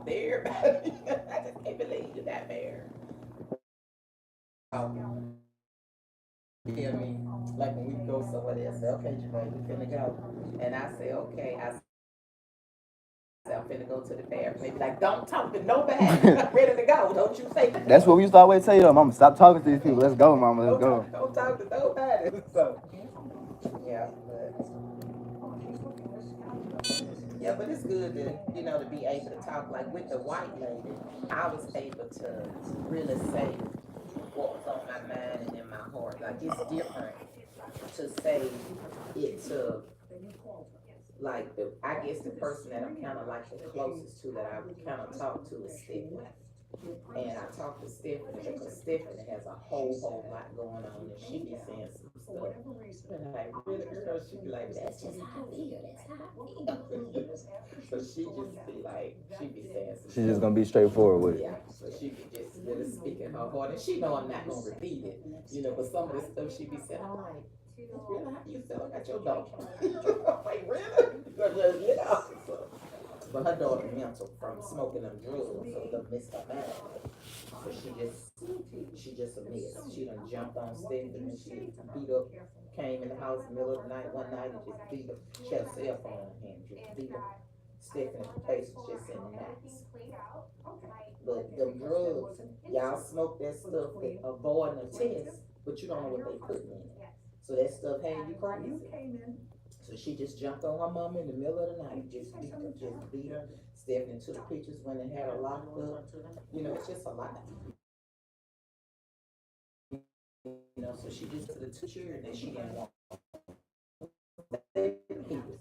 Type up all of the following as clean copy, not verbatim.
talk to everybody. I just can't believe you're not married. Feel me? Like when we go somewhere, they say, okay, Jermaine, we finna go. And I say, okay. I say, I'm finna go to the bathroom. They be like, don't talk to nobody. I'm ready to go. Don't you say that. That's what we used to always tell you, Mama. Stop talking to these people. Let's go, Mama. Let's go. Don't talk to nobody. So, yeah, but it's good to, to be able to talk. Like with the white lady, I was able to really say what was on my mind and in my heart. Like it's different to say it to like I guess the person that I'm kind of like the closest to that I would kind of talk to is Stephanie. And I talked to Stephanie because Stephanie has a whole lot going on, and she be saying some stuff. And like, really, girl, she be like, that's just how I feel. That's how I feel. So she just be like, she be saying some She's stuff. just gonna be straightforward with it. Yeah, so she be just really speaking her heart, and she know I'm not gonna repeat it, but some of the stuff she be saying, I'm like, that's really how you feel about your dog. I'm like, really? Yeah. So, but her daughter mental from smoking them drugs, so they missed her mind. So she just a mess. She done jumped on Stephanie and she beat up, came in the house in the middle of the night one night and just beat up. She had a cell phone in hand, just beat up. Stephanie's face was just in knots. But them drugs, y'all smoke that stuff that avoiding a test, but you don't know what they putting in it. So that stuff had you crazy. So she just jumped on her mama in the middle of the night, just beat her. Stephanie took pictures when they had her locked up. It's just a lot. So she just to the teacher that she didn't want.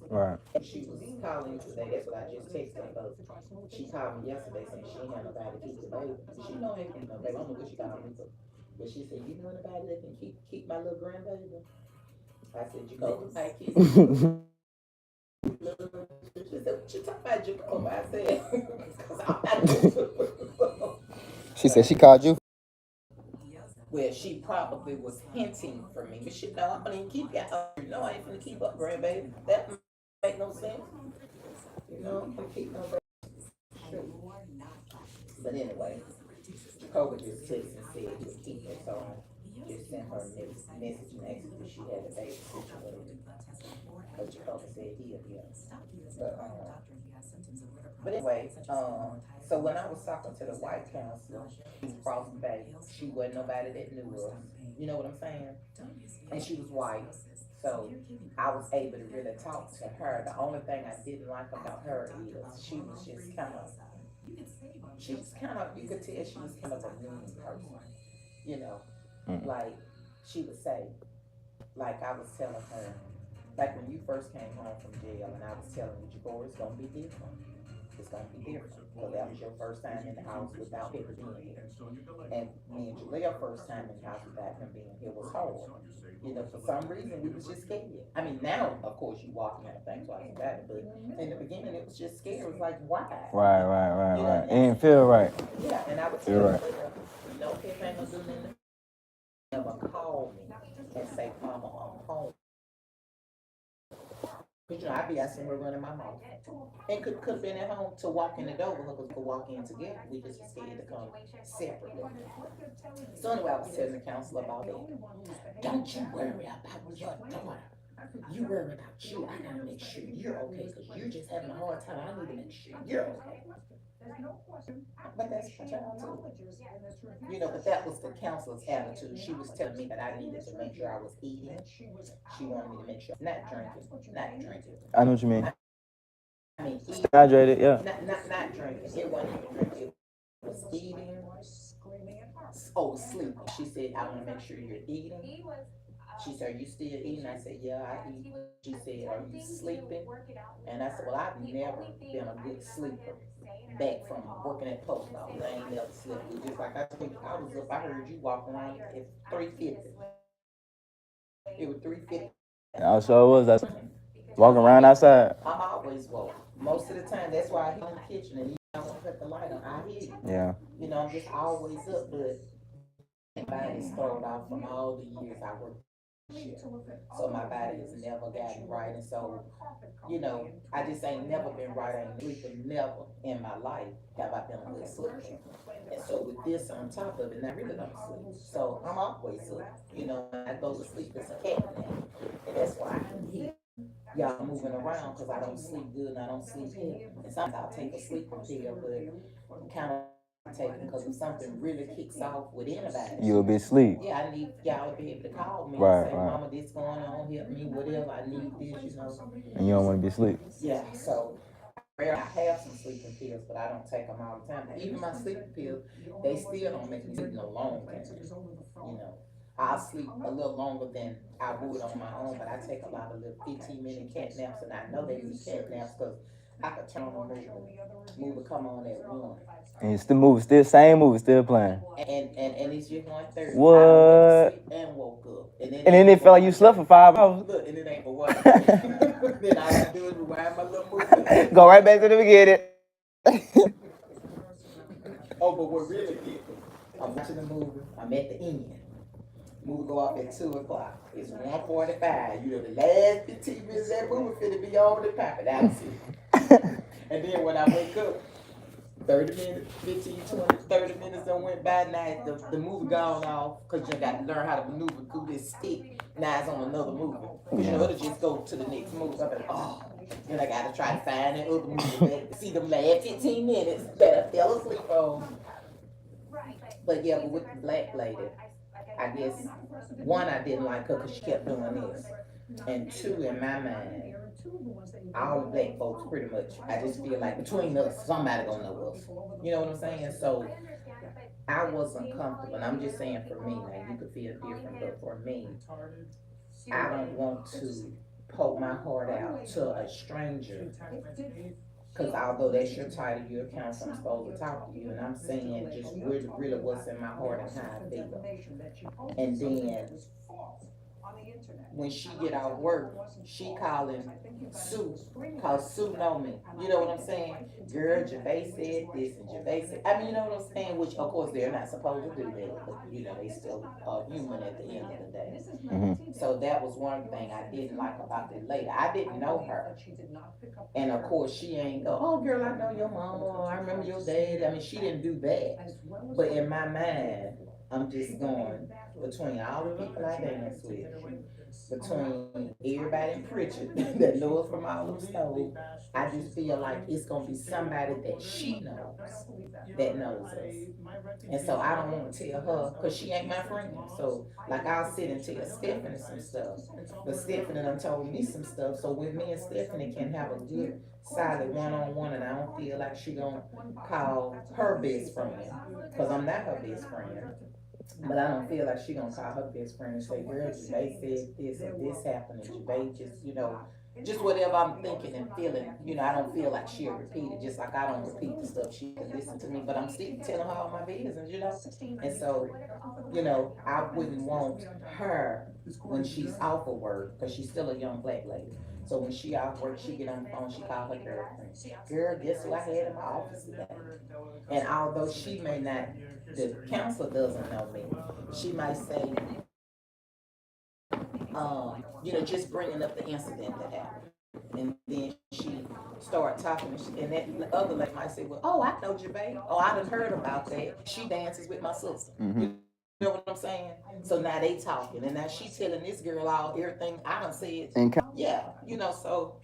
Right. She was calling today. That's what I just texted her about. She called me yesterday saying she had nobody to keep the baby. She know ain't keep no baby. I don't know what she called me for. But she said, you know anybody that can keep my little grandbaby? I said, Jacob, I kiss you. She said, what you talking about, Jacob? I said, because I'm not. She said she called you. Well, she probably was hinting for me. But she know I'm gonna keep you. No, I ain't gonna keep up, grandbaby. That make no sense. I'm gonna keep no baby. But anyway, Jacob just texted and said he would keep her, so I just sent her a message and asked if she had a baby situation. But Jacob said he'll be up. But anyway, so when I was talking to the white counselor, she was crossing back. She wasn't nobody that knew us. You know what I'm saying? And she was white. So I was able to really talk to her. The only thing I didn't like about her is she was just kind of, you could tell she was kind of a mean person. You know, like she would say, like I was telling her, like when you first came home from jail, and I was telling you, Jabor, it's gonna be different. It's gonna be different because that was your first time in the house without him being here. And me and Julia first time in the house without him being here was hard. For some reason we was just scared. I mean, now of course you walk in and think twice about it, but in the beginning it was just scary. It was like, why? Right. It didn't feel right. Yeah, and I would tell her, Pip ain't gonna do nothing. Never call me and say, Mama, I'm home. Because I be asking her running my mouth. And could have been at home to walk in the door with her because we could walk in together. We just was scared to come separately. So anyway, I was telling the counselor about it. Don't you worry about your daughter. You worry about you. I gotta make sure you're okay because you're just having a hard time. I need to make sure you're okay. But that's my child too. But that was the counselor's attitude. She was telling me that I needed to make sure I was eating. She wanted me to make sure not drinking. I know what you mean. I mean, stay hydrated, yeah. Not drinking. It wasn't even drinking. It was eating. Oh, sleeping. She said, I want to make sure you're eating. She said, are you still eating? I said, yeah, I eat. She said, are you sleeping? And I said, well, I've never been a good sleeper back from working at post office. I ain't never slept. Just like I told you, I was up, I heard you walking around at 3:50. It was 3:50. I sure was. That's walking around outside. I'm always woke. Most of the time, that's why I hear in the kitchen and I don't cut the light on. I hear you. Yeah. I'm just always up, but my body's thrown off from all the years I worked shit. So my body has never gotten right. And so, I just ain't never been right. I ain't sleeping never in my life have I been a good sleeper. And so with this on top of it, and I really don't sleep. So I'm always asleep. And I go to sleep, it's a cat nap. And that's why I hear y'all moving around because I don't sleep good and I don't sleep heavy. And sometimes I'll take a sleeping pill, but I'm kind of taking because if something really kicks off with anybody, You'll be asleep. yeah, I need y'all to be able to call me Right, and say, right. Mama, this going on, help me, whatever, I need this. And you don't want to be asleep. Yeah, so I have some sleeping pills, but I don't take them all the time. Even my sleeping pills, they still don't make me sleep no long time. I'll sleep a little longer than I would on my own, but I take a lot of little 15-minute cat naps, and I know they be cat naps because I could turn on a movie come on at 1. And it's the movie, same movie, still playing. And it's just 1:30. What? I went to sleep and woke up. And then it felt like you slept for 5 hours. Look, and it ain't for what. Then all I gotta do is rewind my little movie. Go right back to the beginning. Oh, but what really did, I'm watching the movie, I'm at the end. Movie go off at 2:00. It's 1:45. The last 15 minutes of that movie finna be on the popping out. And then when I wake up, 30 minutes, 15, 20, 30 minutes done went by. Now the movie gone off because you got to learn how to maneuver through this stick. Now it's on another movie. Because it'll just go to the next movie. I'm like, oh. Then I got to try to find that other movie. See them last 15 minutes that I fell asleep on. But yeah, but with the black lady, I guess, one, I didn't like her because she kept doing this. And two, in my mind, all the black folks pretty much, I just feel like between us, somebody gonna know us. You know what I'm saying? So I wasn't comfortable. And I'm just saying for me, now you could feel different, but for me, I don't want to poke my heart out to a stranger. Because although that's your title, your counsel, I'm supposed to talk to you, and I'm saying just really what's in my heart and how I feel. And then when she get out work, she calling Sue, cause Sue know me. You know what I'm saying? Girl, Gervais said this and Gervais said, I mean, you know what I'm saying? Which of course they're not supposed to do that, but they still are human at the end of the day. Mm-hmm. So that was one thing I didn't like about the lady. I didn't know her. And of course she ain't go, oh girl, I know your mama, I remember your dad. I mean, she didn't do that. But in my mind, I'm just going between all the people I dance with, between everybody in Pritchard that knows from all them stove, I just feel like it's gonna be somebody that she knows that knows us. And so I don't want to tell her because she ain't my friend. So like I'll sit and tell Stephanie some stuff. But Stephanie done told me some stuff. So when me and Stephanie can have a good solid one-on-one and I don't feel like she gonna call her best friend, because I'm not her best friend. But I don't feel like she gonna call her best friend and say, girl, Gervais said this or this happened and Gervais just whatever I'm thinking and feeling, I don't feel like she'll repeat it, just like I don't repeat the stuff she can listen to me, but I'm still telling her all my business. And so, I wouldn't want her when she's off of work, because she's still a young black lady. So when she off work, she get on the phone, she call her girlfriend. Girl, guess who I had in my office today? And although she may not, the counselor doesn't know me, she might say, just bringing up the incident that happened. And then she start talking, and that other lady might say, well, oh, I know Gervais. Oh, I done heard about that. She dances with my sister. Mm-hmm. You know what I'm saying? So now they talking, and now she telling this girl all everything I done said. Yeah, so.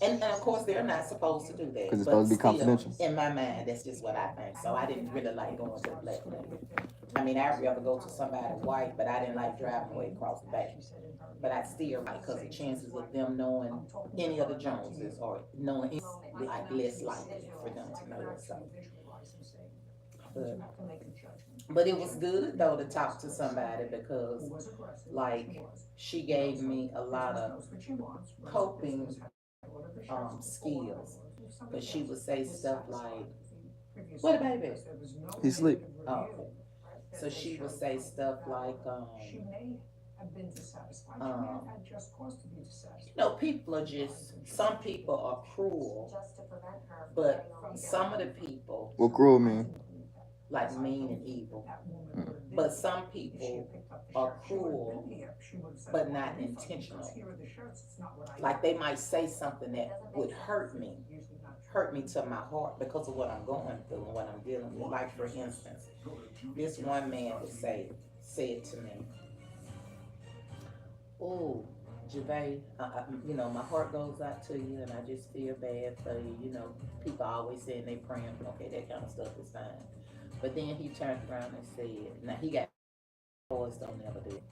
And of course, they're not supposed to do that. Because it's supposed to be confidential. In my mind, that's just what I think. So I didn't really like going to the black lady. I mean, I'd rather go to somebody white, but I didn't like driving way across the bay. But I still like, because the chances of them knowing any of the Joneses or knowing it's like less likely for them to know it. So. But it was good though to talk to somebody because, like, she gave me a lot of coping skills. But she would say stuff like, "What a baby." He sleep. Oh, okay. So she would say stuff like, people are some people are cruel, but some of the people. What cruel mean? Like mean and evil. But some people are cruel, but not intentional. Like they might say something that would hurt me to my heart because of what I'm going through and what I'm dealing with. Like for instance, this one man would said to me, "Oh, Gervais, my heart goes out to you, and I just feel bad for you. People always saying they praying, okay, that kind of stuff is fine." But then he turned around and said, "Now he got boys don't never do it."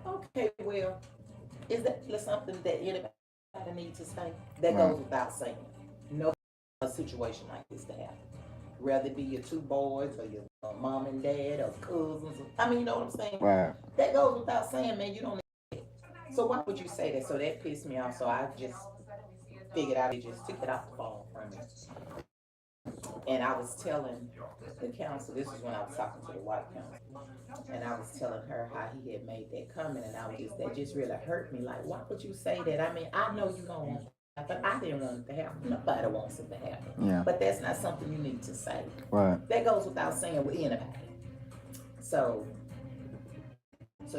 Okay, well, is that something that anybody needs to say? That Right. goes without saying. No, a situation like this to happen. Whether it be your two boys or your mom and dad or cousins. I mean, you know what I'm saying? Right. That goes without saying, man. You don't. So why would you say that? So that pissed me off. So I just figured out it just took it off the phone from me. And I was telling the counsel, this is when I was talking to the white counsel, and I was telling her how he had made that comment, and that just really hurt me. Like, why would you say that? I mean, I know you don't want that, but I didn't want it to happen. Nobody wants it to happen. Yeah. But that's not something you need to say. Right. That goes without saying with anybody. So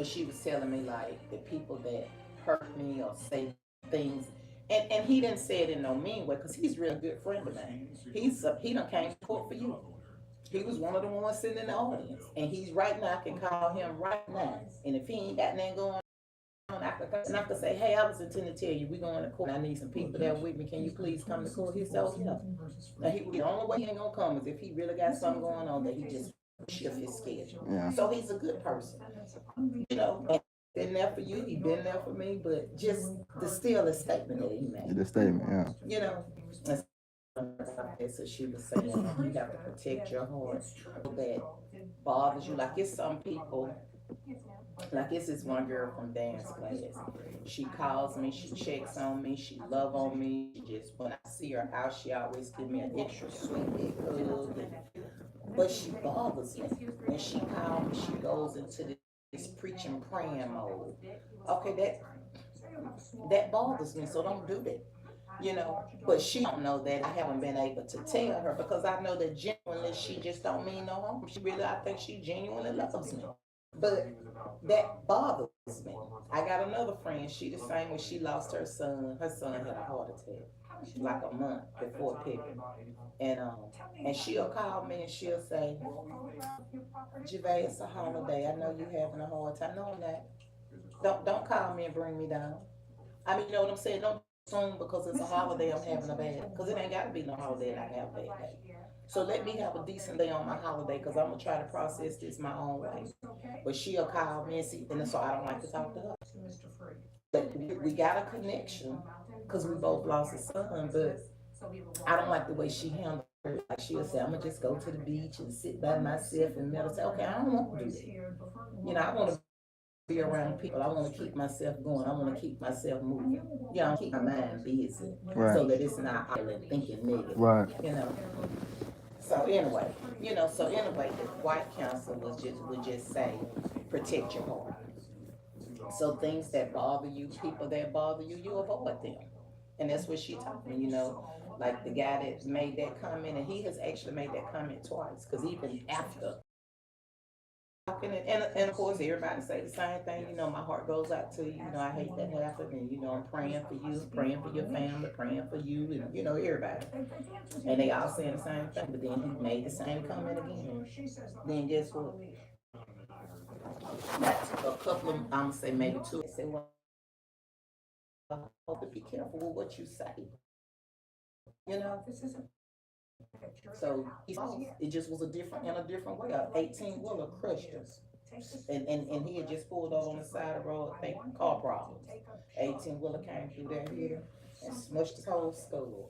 she was telling me like the people that hurt me or say things, and he didn't say it in no mean way because he's a really good friend of mine. He done came to court for you. He was one of the ones sitting in the audience, and he's right now. I can call him right now, and if he ain't got nothing going on, I could say, "Hey, I was intending to tell you we going to court. I need some people there with me. Can you please come to court?" He said, "Oh yeah." Now the only way he ain't gonna come is if he really got something going on that he just shift his schedule. Yeah. So he's a good person, And been there for you. He been there for me, but just the still a statement that he made. The statement. Yeah. So she was saying you have to protect your heart. That bothers you. Like it's some people. Like it's this one girl from dance class. She calls me, she checks on me, she love on me. She just when I see her out, she always give me an extra sweet big hug. But she bothers me. When she calls me, she goes into this preaching praying mode. Okay, that bothers me, so don't do that. But she don't know that I haven't been able to tell her because I know that genuinely she just don't mean no harm. I think she genuinely loves me. But that bothers me. I got another friend, she the same way. She lost her son. Her son had a heart attack like a month before Pippin. And she'll call me and she'll say, "Gervais, it's a holiday. I know you having a hard time." No, I'm not. Don't call me and bring me down. I mean, you know what I'm saying? Don't assume because it's a holiday I'm having a bad, because it ain't got to be no holiday and I can have a bad day. So let me have a decent day on my holiday because I'm gonna try to process this my own way. But she'll call me and see, and so I don't like to talk to her. But we got a connection because we both lost a son, but I don't like the way she handled it. Like she'll say, "I'm gonna just go to the beach and sit by myself and meditate." Okay, I don't want to do that. I want to be around people. I want to keep myself going. I want to keep myself moving. I keep my mind busy Right. so that it's not island thinking negative. Right. So anyway, the white council would just say, protect your heart. So things that bother you, people that bother you, you avoid them. And that's what she taught me. Like the guy that made that comment, and he has actually made that comment twice. Because even after and of course everybody say the same thing. My heart goes out to you. I hate that happened, and I'm praying for you, praying for your family, praying for you, and everybody. And they all saying the same thing. But then he made the same comment again. Then guess what? A couple of, I'm gonna say maybe two. They say, "Well, I hope to be careful with what you say." You know. So it just was in a different way. A 18-wheeler crushed us. And he had just pulled over on the side of the road, I think car problems. 18-wheeler came through there here and smushed his whole skull.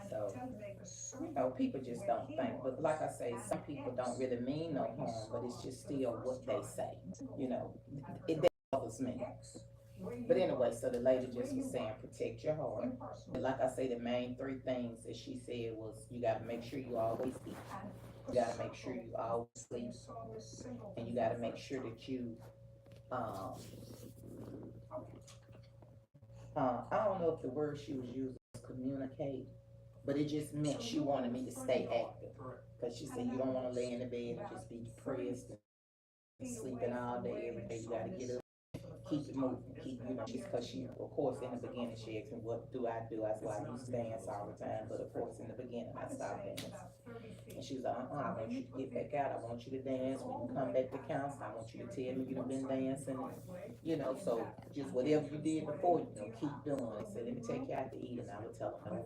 So, people just don't think. But like I say, some people don't really mean no harm, but it's just still what they say. It bothers me. But anyway, so the lady just was saying, protect your heart. And like I say, the main three things that she said was, you got to make sure you always eat. You got to make sure you always sleep. And you got to make sure that you, I don't know if the word she was using was communicate, but it just meant she wanted me to stay active. Because she said, you don't want to lay in the bed and just be depressed and sleeping all day, every day. You got to get up, keep it moving, keep, just because she, of course, in the beginning, she asked me, what do I do? I said, well, I used to dance all the time, but of course, in the beginning, I stopped dancing. And she was like, I want you to get back out. I want you to dance. When you come back to council, I want you to tell me you've been dancing. So just whatever you did before, keep doing it. So let me take you out to eat, and I would tell her no.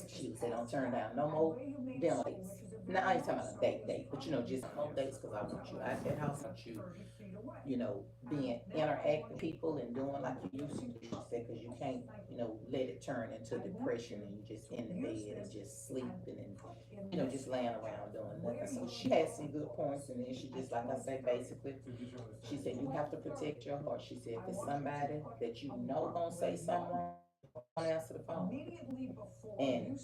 She would say, don't turn down no more dinner dates. Now, I ain't talking about a date, but just no dates because I want you at that house. I want you, being interacting with people and doing like you used to do. She said, because you can't, let it turn into depression and you just in the bed and just sleeping and, just laying around doing nothing. So she had some good points, and then she just, like I say, basically, she said, you have to protect your heart. She said, if it's somebody that you know gonna say something wrong, don't answer the phone. And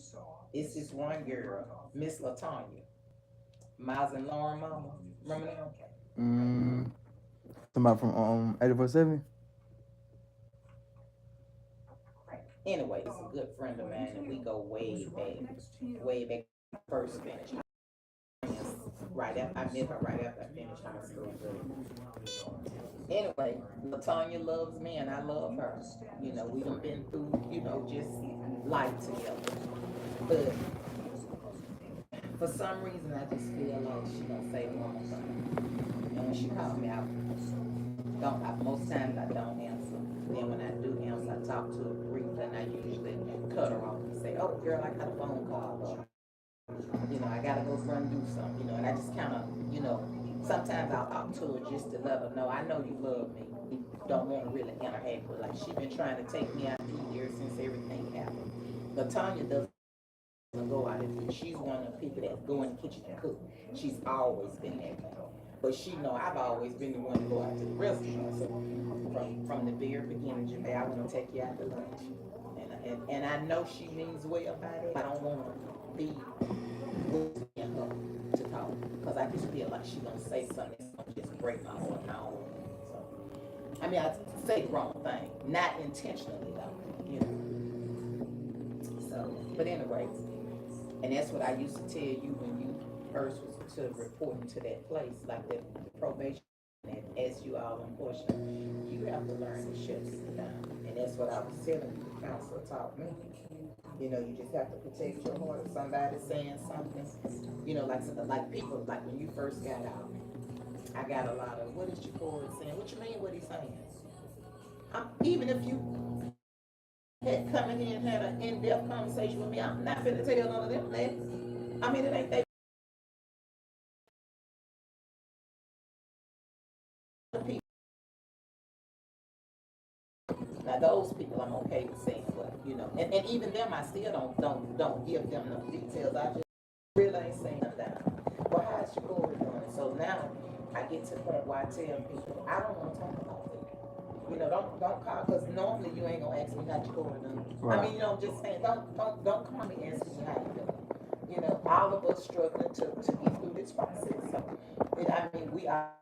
it's this one girl, Miss Latanya, Miles and Lauren mama. Remember them? Somebody from 84/7. Anyway, it's a good friend of mine, and we go way back first finished. Right after I met her, right after I finished high school. Anyway, Latanya loves me, and I love her. We done been through, just life together. But for some reason, I just feel like she don't say the wrong thing. And when she called me out, most times I don't answer. Then when I do answer, I talk to her briefly, and I usually cut her off and say, "Oh, girl, I got a phone call," or I gotta go run and do something, and I just kind of, sometimes I'll talk to her just to let her know I know you love me. You don't want to really interact with, like, she been trying to take me out to eat ever since everything happened. But Tanya doesn't go out and eat. She's one of the people that go in the kitchen and cook. She's always been that way. But she know I've always been the one to go out to the restaurant. So from the very beginning, Janae, I want to take you out to lunch. And I know she means well by that. I don't want to be with her to talk, because I just feel like she's gonna say something that's gonna just break my heart. So I mean, I say the wrong thing, not intentionally though. So, but anyways, and that's what I used to tell you when you first was to reporting to that place, like the probation, and as you all unfortunately, you have to learn to shut people down. And that's what I was telling you, the counselor taught me. You just have to protect your heart. If somebody's saying something, like people, like when you first got out, I got a lot of, what is JakoreYt saying? What you mean, what he's saying? Even if you had come in here and had an in-depth conversation with me, I'm not finna tell none of them that. I mean, it ain't they people. Now those people I'm okay with saying, but and even them I still don't give them no details. I just really ain't saying that. Well, how's JakoreYt doing? So now I get to the point where I tell people I don't want to talk about it. Don't call, because normally you ain't gonna ask me how JakoreYt doing. Right. I mean, I'm just saying, don't call me asking me how you doing. All of us struggling to get through this process. So, I mean, we are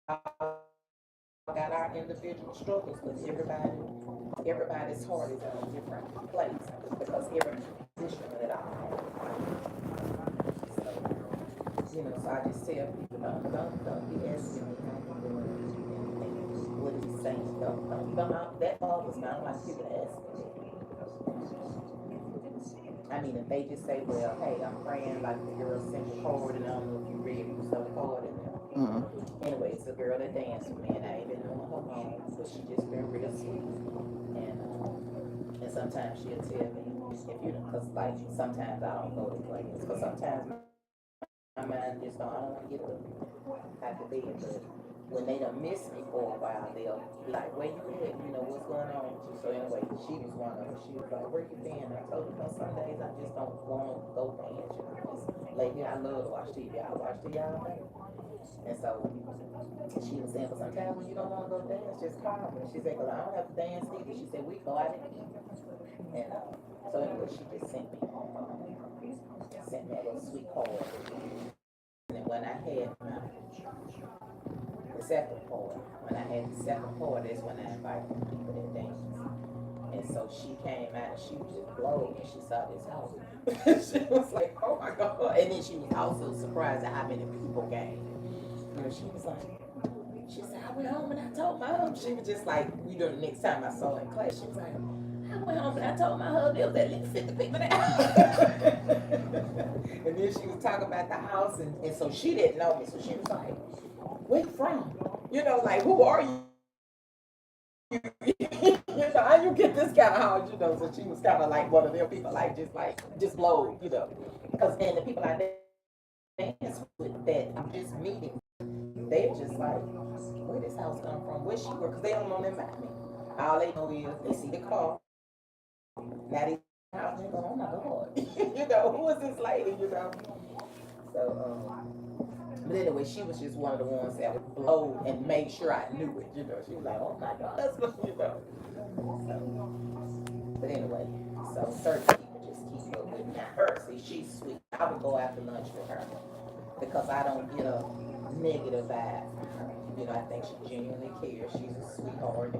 got our individual struggles, but everybody's heart is in a different place because every position that I have. So I just tell people, don't be asking me how you doing and what he's saying. Don't that bothers me. I don't like people to ask me. I mean, if they just say, well, hey, I'm praying, like the girl sent a card, and I don't know if you read it, so the card in there. Anyway, it's a girl that danced with me, and I ain't been knowing her long, but she just been real sweet. And sometimes she'll tell me, if you don't, because like sometimes I don't go to places, because sometimes my mind just don't, I don't want to get up out the bed, but when they done miss me for a while, they'll be like, where you at? What's going on with you? So anyway, she was one of them. She was like, where you been? I told her, because some days I just don't want to go dance. Just lay here, I love to watch TV. I watch TV all day. And so she was saying, but sometimes when you don't want to go dance, just call me. She said, because I don't have to dance either. She said, we go out and eat. And so anyway, she just sent me a little sweet card. And when I had the second part, that's when I invited people that dance. And so she came out and she was just blown when she saw this house. She was like, oh my God. And then she was also surprised at how many people came. You know, she was like, she said, I went home and I told my husband. She was just like, the next time I saw her in class, she was like, I went home and I told my husband there was at least 50 people there. And then she was talking about the house, and so she didn't know me. So she was like, where you from? You know, like, who are you? You know, how you get this kind of house? You know, so she was kind of like one of them people, just blow, you know. Because then the people I dance with that I'm just meeting, they're just like, where this house come from? Where she work? Because they don't know nothing about me. All they know is they see the car. Now they house, they go, oh my God. You know, who is this lady, you know? So, but anyway, she was just one of the ones that would blow and made sure I knew it, you know. She was like, oh my God, that's what, you know. So, but anyway, so certain people just keep up with me. Now her, see, she's sweet. I would go after lunch with her because I don't get a negative vibe from her. You know, I think she genuinely cares. She's a sweetheart.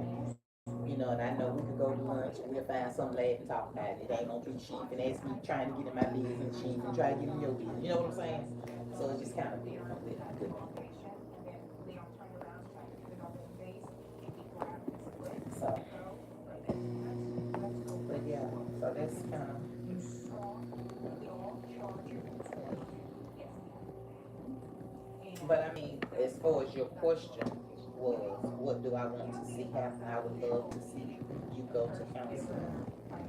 You know, and I know we could go to lunch and we'll find some lad and talk about it. It ain't gonna be cheap and ask me trying to get in my business and she even try to get in your business. You know what I'm saying? So it's just kind of different with good. So, but yeah, so that's kind of. But I mean, as far as your question was, what do I want to see happen? I would love to see you go to counseling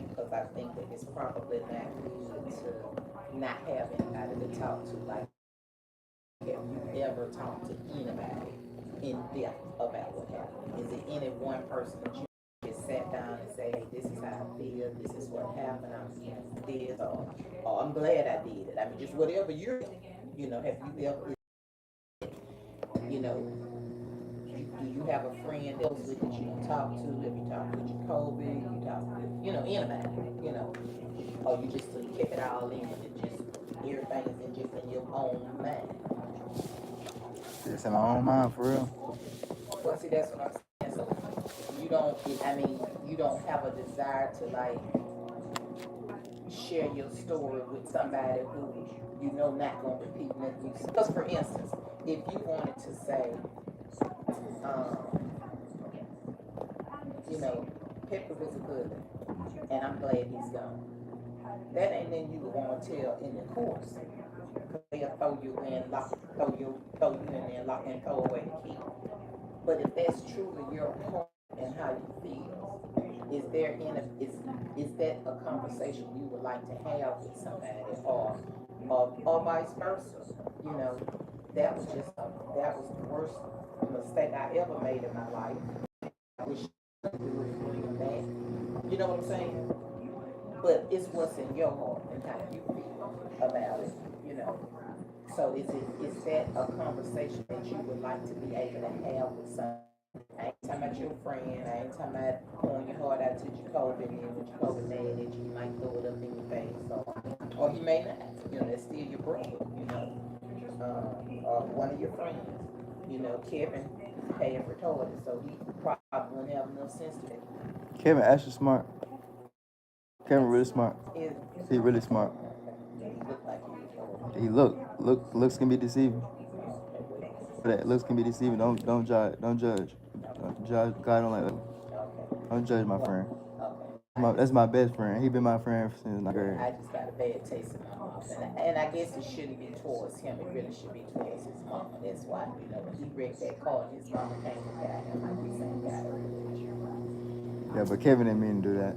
because I think that it's probably not good to not have anybody to talk to. Like, have you ever talked to anybody in depth about what happened? Is it any one person that you just sat down and say, hey, this is how I feel, this is what happened, I'm this, or I'm glad I did it. I mean, just whatever you're, you know, have you ever, you know, do you have a friend else with that you can talk to? If you talk with Jacoby, you talk with, you know, anybody, you know, or you just keep it all in and just everything is in just in your own mind. It's in my own mind, for real. Well, see, that's what I'm saying. So you don't, I mean, you don't have a desire to like share your story with somebody who you know not going to repeat nothing. Because, for instance, if you wanted to say, um, you know, Pepper was a good one, and I'm glad he's gone. That ain't then you would want to tell in the course. Because they'll throw you in, throw you in there, lock and throw away the key. But if that's truly your heart and how you feel, is that a conversation you would like to have with somebody, or vice versa? You know, that was the worst mistake I ever made in my life. I wish I could do it bring it back. You know what I'm saying? But it's what's in your heart and how you feel about it. You know. So is that a conversation that you would like to be able to have with someone? I ain't talking about your friend. I ain't talking about pouring your heart out to Jacoby, and then when Jacoby mad at you, you might throw it up in your face, or he may not. You know, that's still your brother. You know, or one of your friends. You know, Kevin paying retarded, so he probably wouldn't have enough sense to it. Kevin actually smart. Kevin really smart. He really smart. He looks can be deceiving. That looks can be deceiving. Don't judge. Don't judge. Judge. God don't like that. Don't judge my friend. That's my best friend. He been my friend since ninth grade. I just got a bad taste in my mouth, and I guess it shouldn't be towards him. It really should be towards his mama. That's why, you know, when he wrecked that car, his mama came and got him like this ain't got her. Yeah, but Kevin didn't mean to do that.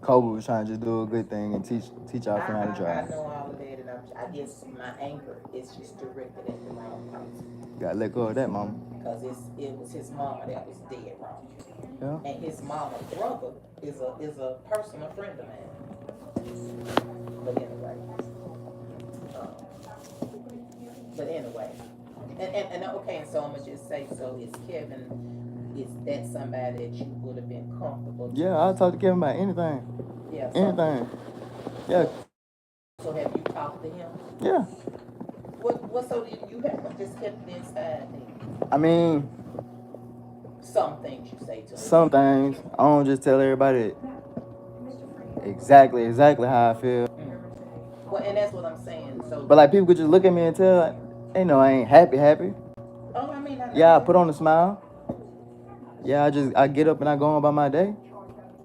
Kobe was trying to just do a good thing and teach our friend how to drive. I know all of that, and I guess my anger is just directed at the wrong person. Gotta let go of that, mama. Because it was his mama that was dead wrong. Yeah. And his mama's brother is a personal friend of mine. But anyway, and okay, and so I'm gonna just say, so is that somebody that you would have been comfortable? Yeah, I'll talk to Kevin about anything. Yeah. Anything. Yeah. So have you talked to him? Yeah. What so you have just kept it inside then? I mean, some things you say to him. Some things. I don't just tell everybody that. exactly how I feel. Well, and that's what I'm saying. So, But like people could just look at me and tell, like, they know I ain't happy. oh, I mean, I know Yeah, I that. put on a smile. Yeah, I get up and I go on about my day.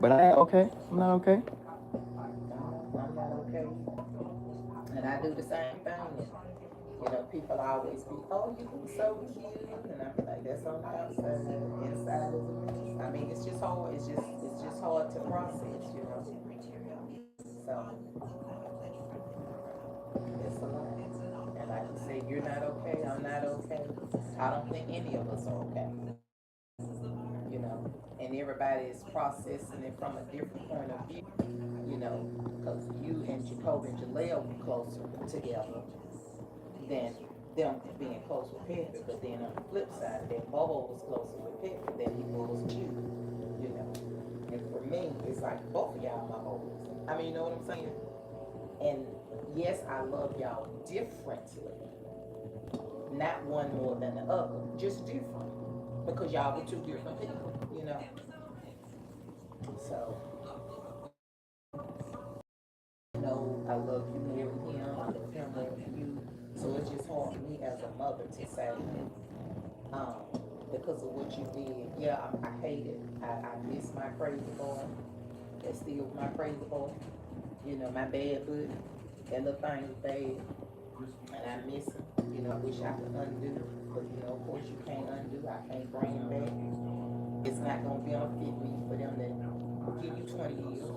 But I ain't okay. I'm not okay. I'm not okay. And I do the same thing. And, people always be, oh, you look so cute. And I be like, that's on the outside. Inside is a mess. I mean, it's just hard. It's just hard to process. So it's a lot. And like you say, you're not okay. I'm not okay. I don't think any of us are okay. And everybody is processing it from a different point of view. Because you and Jacob and Jaleel were closer together than them being close with Pepe. But then on the flip side of that, Bobo was closer with Pepe than he was with you. And for me, it's like both of y'all my boys. I mean, you know what I'm saying? And yes, I love y'all differently. Not one more than the other, just different. Because y'all were two different people. So, I love you more than him, I love him more than you. So it's just hard for me as a mother to say, um, because of what you did. Yeah, I hate it. I miss my crazy boy. That's still my crazy boy. My bad buddy. That little thing was bad. And I miss him. I wish I could undo. But of course you can't undo. I can't bring him back. It's not gonna benefit me for them to give you 20 years.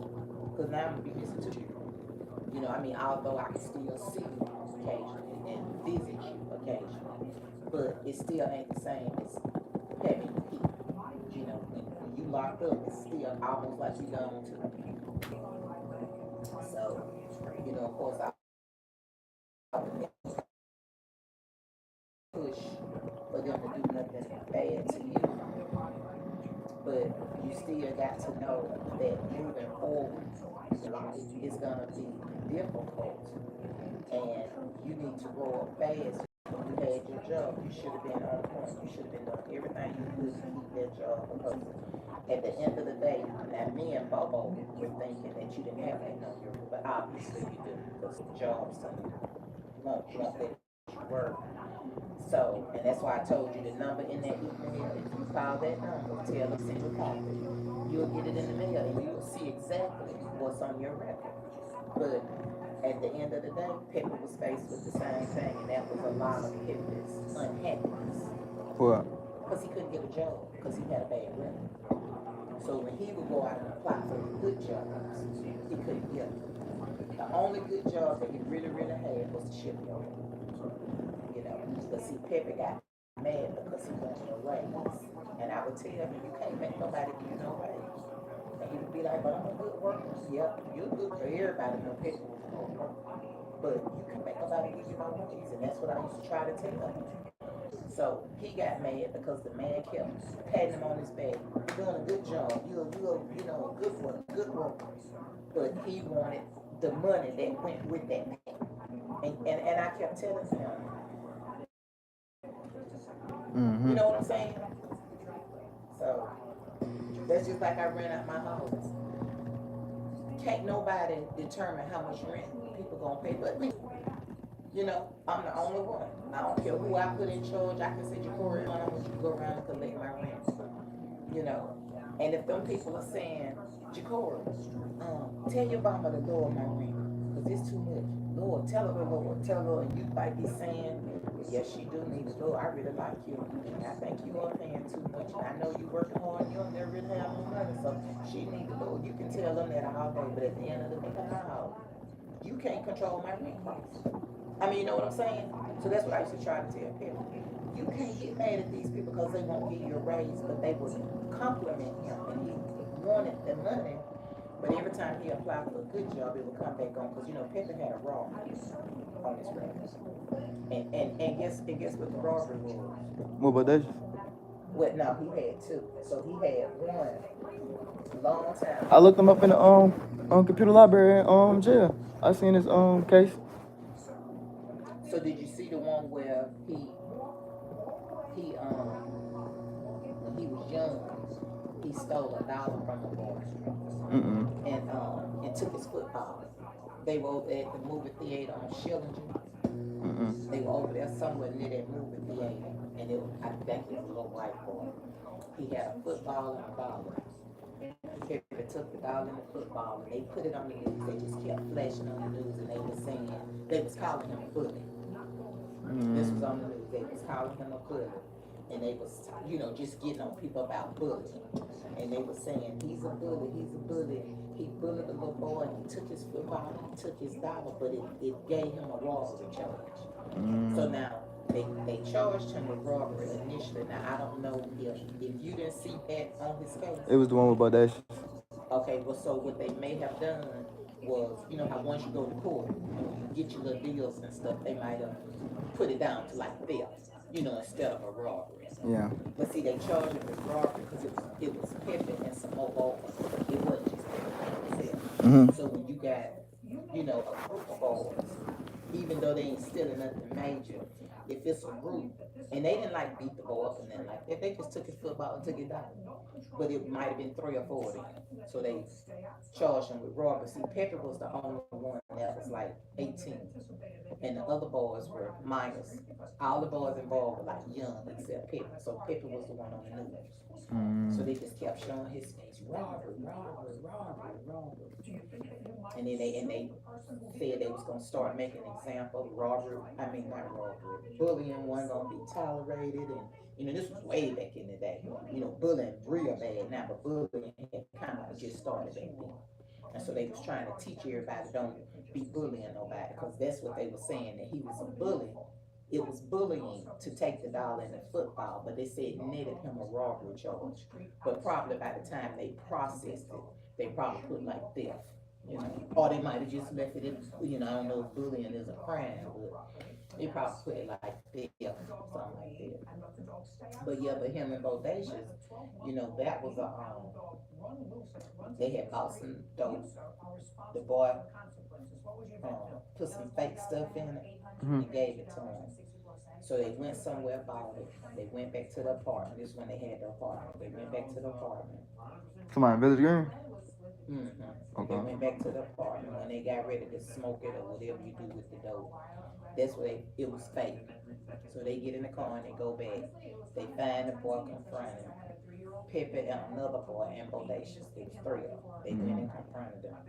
Because now I'm gonna be missing 2 years. Although I can still see you occasionally and visit you occasionally, but it still ain't the same as having you here. When you locked up, it's still almost like you gone too. So, of course, I push for them to do nothing bad to you, but you still got to know that moving forward, life is gonna be difficult, and you need to grow up fast. When you had your job, you should have been on point. You should have been doing everything you could to keep that job, because at the end of the day, now me and Bobo were thinking that you didn't have that number, but obviously you do, because jobs won't let you work. So, and that's why I told you the number in that email. If you call that number, tell them send your copy. You'll get it in the mail, and you will see exactly what's on your record. But at the end of the day, Pepper was faced with the same thing, and that was a lot of Pepper's unhappiness. What? Because he couldn't get a job, because he had a bad record. So when he would go out and apply for the good jobs, he couldn't get them. The only good job that he really, really had was the shipyard. But see, Pepper got mad because he wanted a raise. And I would tell him, you can't make nobody give you no raise. And he would be like, but I'm a good worker. Yep, you're good for everybody. No Pepper was a good worker. But you can make nobody give you no raise. And that's what I used to try to tell him. So he got mad because the man kept patting him on his back. You're doing a good job. You're a good worker. But he wanted the money that went with that pay. And I kept telling him, you know what I'm saying? So that's just like I rent out my house. Can't nobody determine how much rent people gonna pay but me. I'm the only one. I don't care who I put in charge. I can say, JakoreYt, I want you to go around and collect my rent. You know. And if them people are saying, JakoreYt, tell your mama to lower my rent, because it's too much. Lord, tell her to lower. Tell her, and you might be saying, yes, she do need to lower. I really like you. And I think you are paying too much. And I know you working hard. You don't never really have no money. So she need to lower. You can tell them that all day. But at the end of the day, no, you can't control my rent price. I mean, you know what I'm saying? So that's what I used to try to tell people. You can't get mad at these people because they won't give you a raise, but they would compliment him, and he wanted the money. But every time he applied for a good job, it would come back on, because Pippin had a raw on his record. And guess what the robbery was? What about that? Well, no, he had two. So he had one long time. I looked him up in the computer library in jail. I seen his case. So did you see the one where he when he was young, he stole $1 from a boy and took his football. They were over at the movie theater on Schillinger. They were over there somewhere near that movie theater, and I think it was a little white boy. He had a football and a dollar. They took the dollar and the football, and they put it on the news. They just kept flashing on the news, and they were saying they was calling him a bully. This was on the news. They was calling him a bully, and they was just getting on people about bullying, and they were saying he's a bully, he's a bully. He bullied the little boy, and he took his football, and he took his dollar, but it gave him a robbery charge. So now they charged him with robbery initially. Now I don't know if you didn't see that on his case. It was the one with Bodacious. Okay, well, so what they may have done was, how once you go to court, you get your little deals and stuff, they might have put it down to like theft, instead of a robbery. Yeah. But see, they charged him with robbery because it was Pepe and some more boys. It wasn't just Pepe. So when you got, a group of boys, even though they ain't stealing nothing major, if it's a group, and they didn't like beat the boy up and then like that, they just took his football and took it down. But it might have been 3 or 4 of them. So they charged him with robbery. See, Pepe was the only one that was like 18. And the other boys were minors. All the boys involved were like young except Pepe. So Pepe was the one on the news. So they just kept showing his face, robbery. And then they said they was gonna start making an example of bullying wasn't gonna be tolerated, and this was way back in the day. Bullying real bad now, but bullying had kind of just started back then. And so they was trying to teach everybody don't be bullying nobody, because that's what they were saying, that he was a bully. It was bullying to take the dollar in the football, but they said netted him a robbery charge. But probably by the time they processed it, they probably put like theft, or they might have just left it in, I don't know if bullying is a crime, but they probably put it like theft, something like that. But yeah, but him and Bodacious, that was they had bought some dope. The boy put some fake stuff in it and gave it to him. So they went somewhere about it. They went back to the apartment. This is when they had the apartment. They went back to the apartment. Somebody in Village Green? Okay. They went back to the apartment when they got ready to smoke it or whatever you do with the dope. That's what it was fake. So they get in the car and they go back. They find the boy confronting Pepe and another boy and Bodacious. There was 3 of them. They went and confronted them.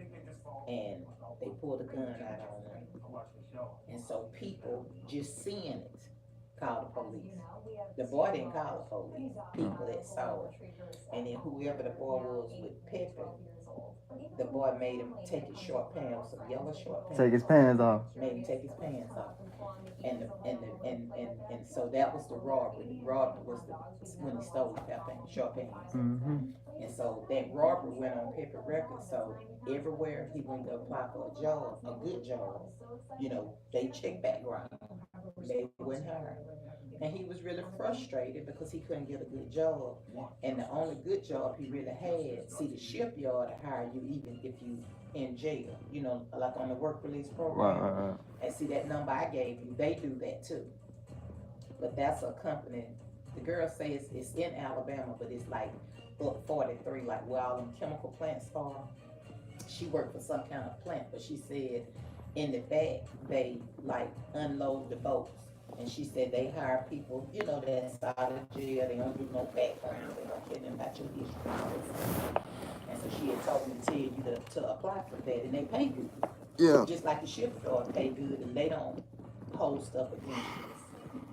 And they pulled a gun out on them. And so people just seeing it called the police. The boy didn't call the police. People that saw it. And then whoever the boy was with Pepe, the boy made him take his short pants, some yellow short pants. Take his pants off. Made him take his pants off. And so that was the robbery. The robbery was when he stole the short pants. And so that robbery went on paper record. So everywhere he went to apply for a job, a good job, they checked background. They wouldn't hire him. And he was really frustrated because he couldn't get a good job. And the only good job he really had, see, the shipyard to hire you even if you in jail, like on the work release program. Right. And see, that number I gave you, they do that too. But that's a company. The girl says it's in Alabama, but it's like up 43, like where all them chemical plants are. She worked for some kind of plant, but she said in the back they like unload the boats. And she said they hire people, that's out of jail. They don't do no background. They don't care about your history. And so she had told me to tell you to apply for that, and they pay good. Yeah. Just like the shipyard pay good, and they don't hold stuff against you.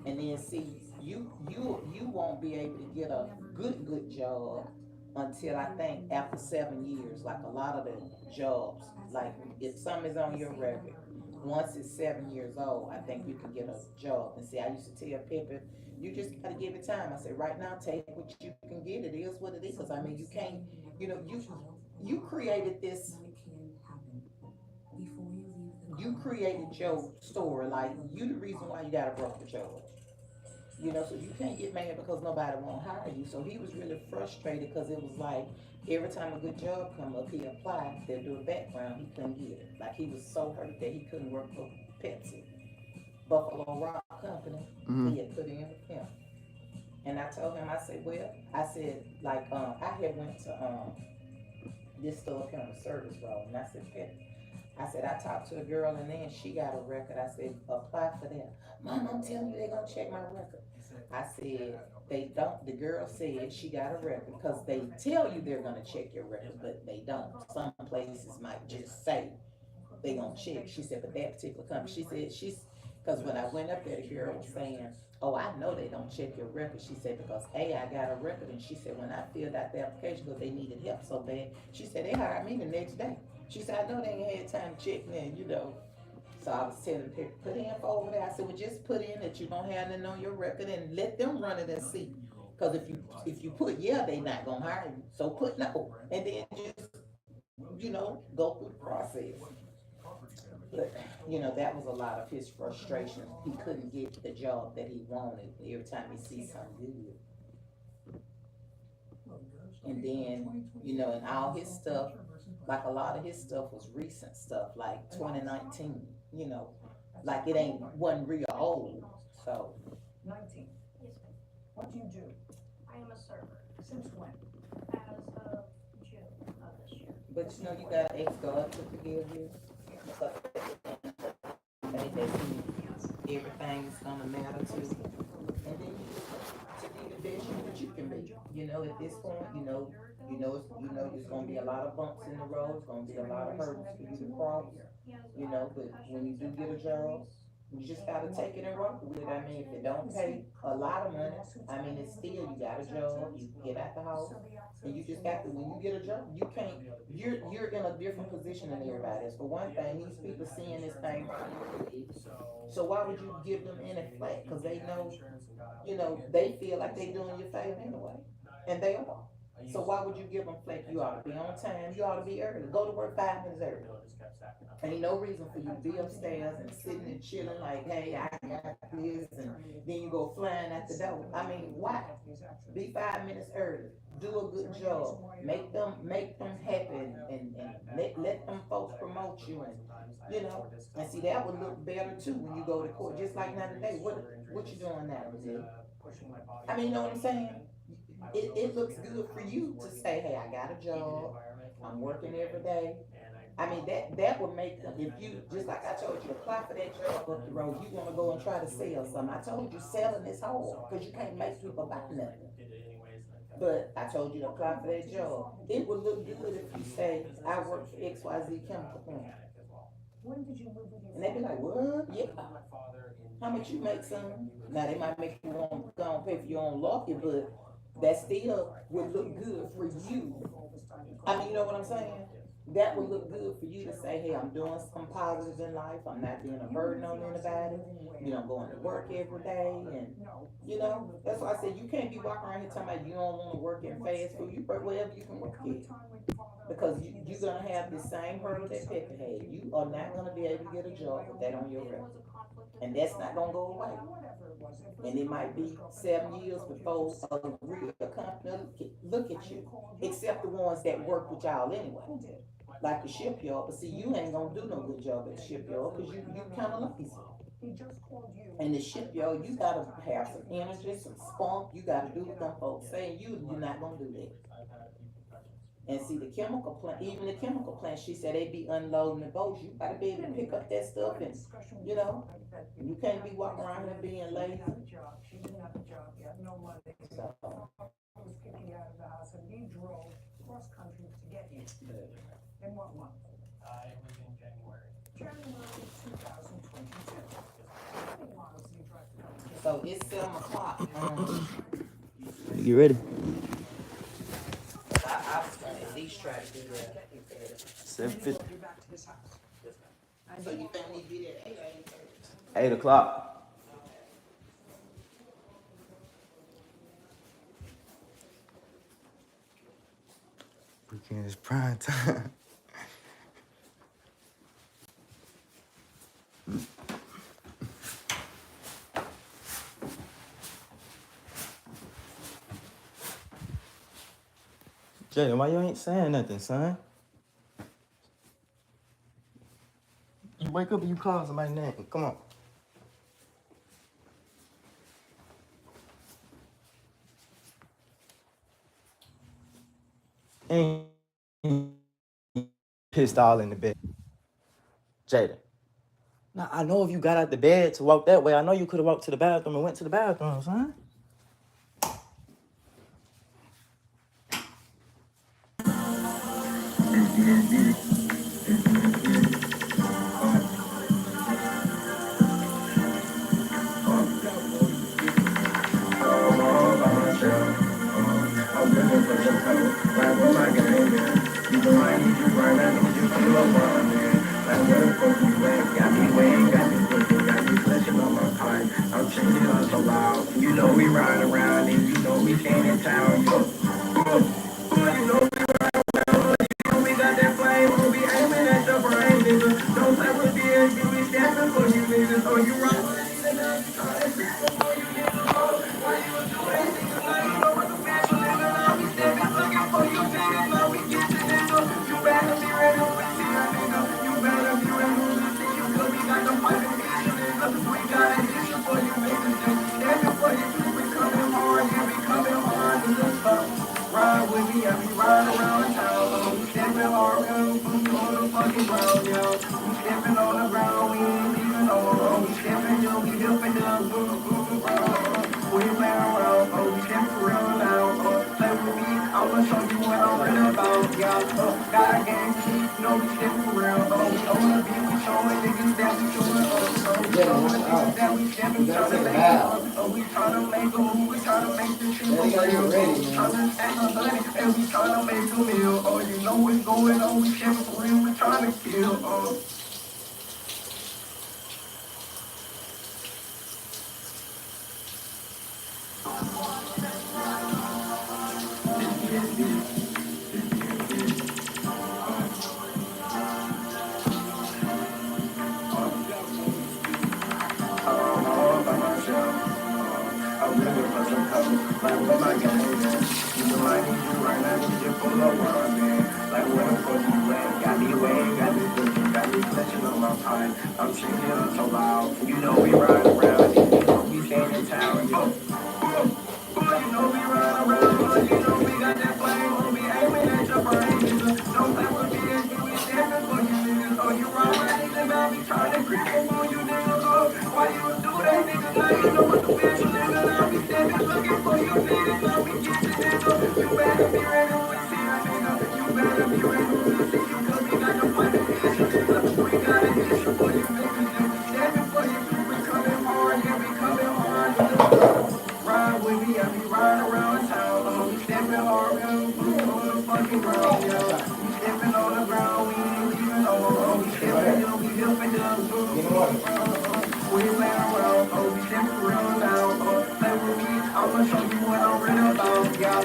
And then see, you won't be able to get a good job until I think after 7 years. Like a lot of the jobs, like if something is on your record, once it's 7 years old, I think you can get a job. And see, I used to tell Pippa, you just gotta give it time. I said, right now, take what you can get. It is what it is. I mean, you can't, you created this. You created your story. Like, you the reason why you got a broke job. So you can't get mad because nobody won't hire you. So he was really frustrated because it was like every time a good job come up, he applied, they'll do a background, he couldn't get it. Like he was so hurt that he couldn't work for Pepsi. Buffalo Rock Company, he had put in with him. And I told him, I said, well, I said, like, I had went to this store up here on the service road, and I said, yeah. I said, I talked to a girl and then she got a record. I said, apply for that. Mom, I'm telling you, they're gonna check my record. I said, they don't. The girl said she got a record because they tell you they're gonna check your record, but they don't. Some places might just say they gonna check. She said, but that particular company, she said because when I went up there, the girl was saying, oh, I know they don't check your record. She said, because I got a record, and she said, when I filled out the application, because they needed help so bad, she said, they hired me the next day. She said, I know they ain't had time to check me, you know. So I was telling people, put in for over there. I said, well, just put in that you don't have nothing on your record and let them run it and see. Because if you put yeah, they not gonna hire you. So put no, and then just go through the process. But that was a lot of his frustration. He couldn't get the job that he wanted every time he sees something good. And then, and all his stuff, like a lot of his stuff was recent stuff, like 2019, like it ain't wasn't real old. So 19. What do you do? I am a server. Since when? As of June of this year. But you gotta ask God to forgive you. So everything is gonna matter to you. And then to be the best that you can be. At this point, there's gonna be a lot of bumps in the road, it's gonna be a lot of hurdles for you to cross. But when you do get a job, you just gotta take it and roll with it. I mean, if it don't pay a lot of money, I mean, it's still, you got a job, you get out the house, and you just got to, when you get a job, you can't, you're in a different position than everybody else. For one thing, these people seeing this thing, so why would you give them any flack? Because they know, they feel like they doing you a favor anyway, and they are. So why would you give them flack? You ought to be on time, you ought to be early, go to work 5 minutes early. Ain't no reason for you to be upstairs and sitting and chilling like, hey, I got this, and then you go flying at the door. I mean, why? Be 5 minutes early. Do a good job. Make them happy, and let them folks promote you, and see, that would look better too when you go to court. Just like now today, what you doing now, Brazil? I mean, you know what I'm saying? It looks good for you to say, hey, I got a job, I'm working every day. I mean, that would make them, if you, just like I told you, apply for that job up the road, you wanna go and try to sell something. I told you selling is hard, cause you can't make people buy nothing. But I told you to apply for that job. It would look good if you say, I work for XYZ Chemical Plant. And they'd be like, what? Yeah. How much you make, son? Now they might make you want to go and pay for your own lawyer, but that still would look good for you. I mean, you know what I'm saying? That would look good for you to say, hey, I'm doing some positives in life. I'm not being a burden on anybody. I'm going to work every day. And, that's why I said you can't be walking around here talking about you don't want to work in fast food. You work wherever you can work it. Because you're going to have the same hurdle that Pepper had. You are not going to be able to get a job with that on your record. And that's not going to go away. And it might be 7 years before a real company look at you. Except the ones that work with y'all anyway. Like the shipyard. But see, you ain't going to do no good job at the shipyard because you kind of lazy. And the shipyard, you got to have some energy, some spunk. You got to do what them folks say. You're not going to do that. And see, the chemical plant, even the chemical plant, she said they be unloading the boats. You gotta be able to pick up that stuff, and you can't be walking around here being lazy. So, in what month? It was in January. January 2022. So it's 7 o'clock. You ready? I was gonna at least try to do that. 7:50. So you think we be there at 8 o'clock. Weekend is prime time. Jaden, why you ain't saying nothing, son? You wake up and you call somebody's name. Come on. And pissed all in the bed. Jada. Now, I know if you got out the bed to walk that way, I know you could have walked to the bathroom and went to the bathroom, son. You know we ride around and you know we staying in town. You know we got that flame, we'll be aiming at your brain, nigga. Don't play with me, you be stepping for you niggas. Oh, you right. Ride with me, I be riding around town. We stepping hard, we on the fucking ground, yo. We stepping on the ground, we ain't leaving on. We stepping, yo, we helping up, we playing around, we stepping for real now. Play with me, I'ma show you what I'm real about, y'all. Got a gang, you know we stepping for real. We on the beat, we showing niggas that we showing up. We showing niggas that we stepping, trying to make up. We trying to make a move, we trying to make this shit for real. Trying to act a honey, and we trying to make a meal. Oh, you know what's going on, we stepping for real, we trying to kill. I'm singing so loud, you know we ride around, you know we staying in town, yo. You know we ride around, you know we got that flame, we'll be aiming at your brain, nigga. Don't play with me, you be stepping for you, niggas. Oh, you ride with niggas, now we tryna creep up on you, niggas. Oh, why you do that, nigga? Now you know what the bitch, nigga. Now we stepping looking for you, niggas. Now we get you, nigga. You better be ready when we see you, nigga. You better be ready when we see you, cause we got the fucking issue, nigga. We got an issue for you, niggas. And we stepping for you. We coming hard, yeah, we coming hard, nigga. Ride with me, I be riding around town. We stepping hard, we on the fucking ground, yo. We stepping on the ground, we ain't leaving on. We stepping, yo, we helping them. We playing around, we stepping for real now. Play with me, I'ma show you what I'm real about, y'all.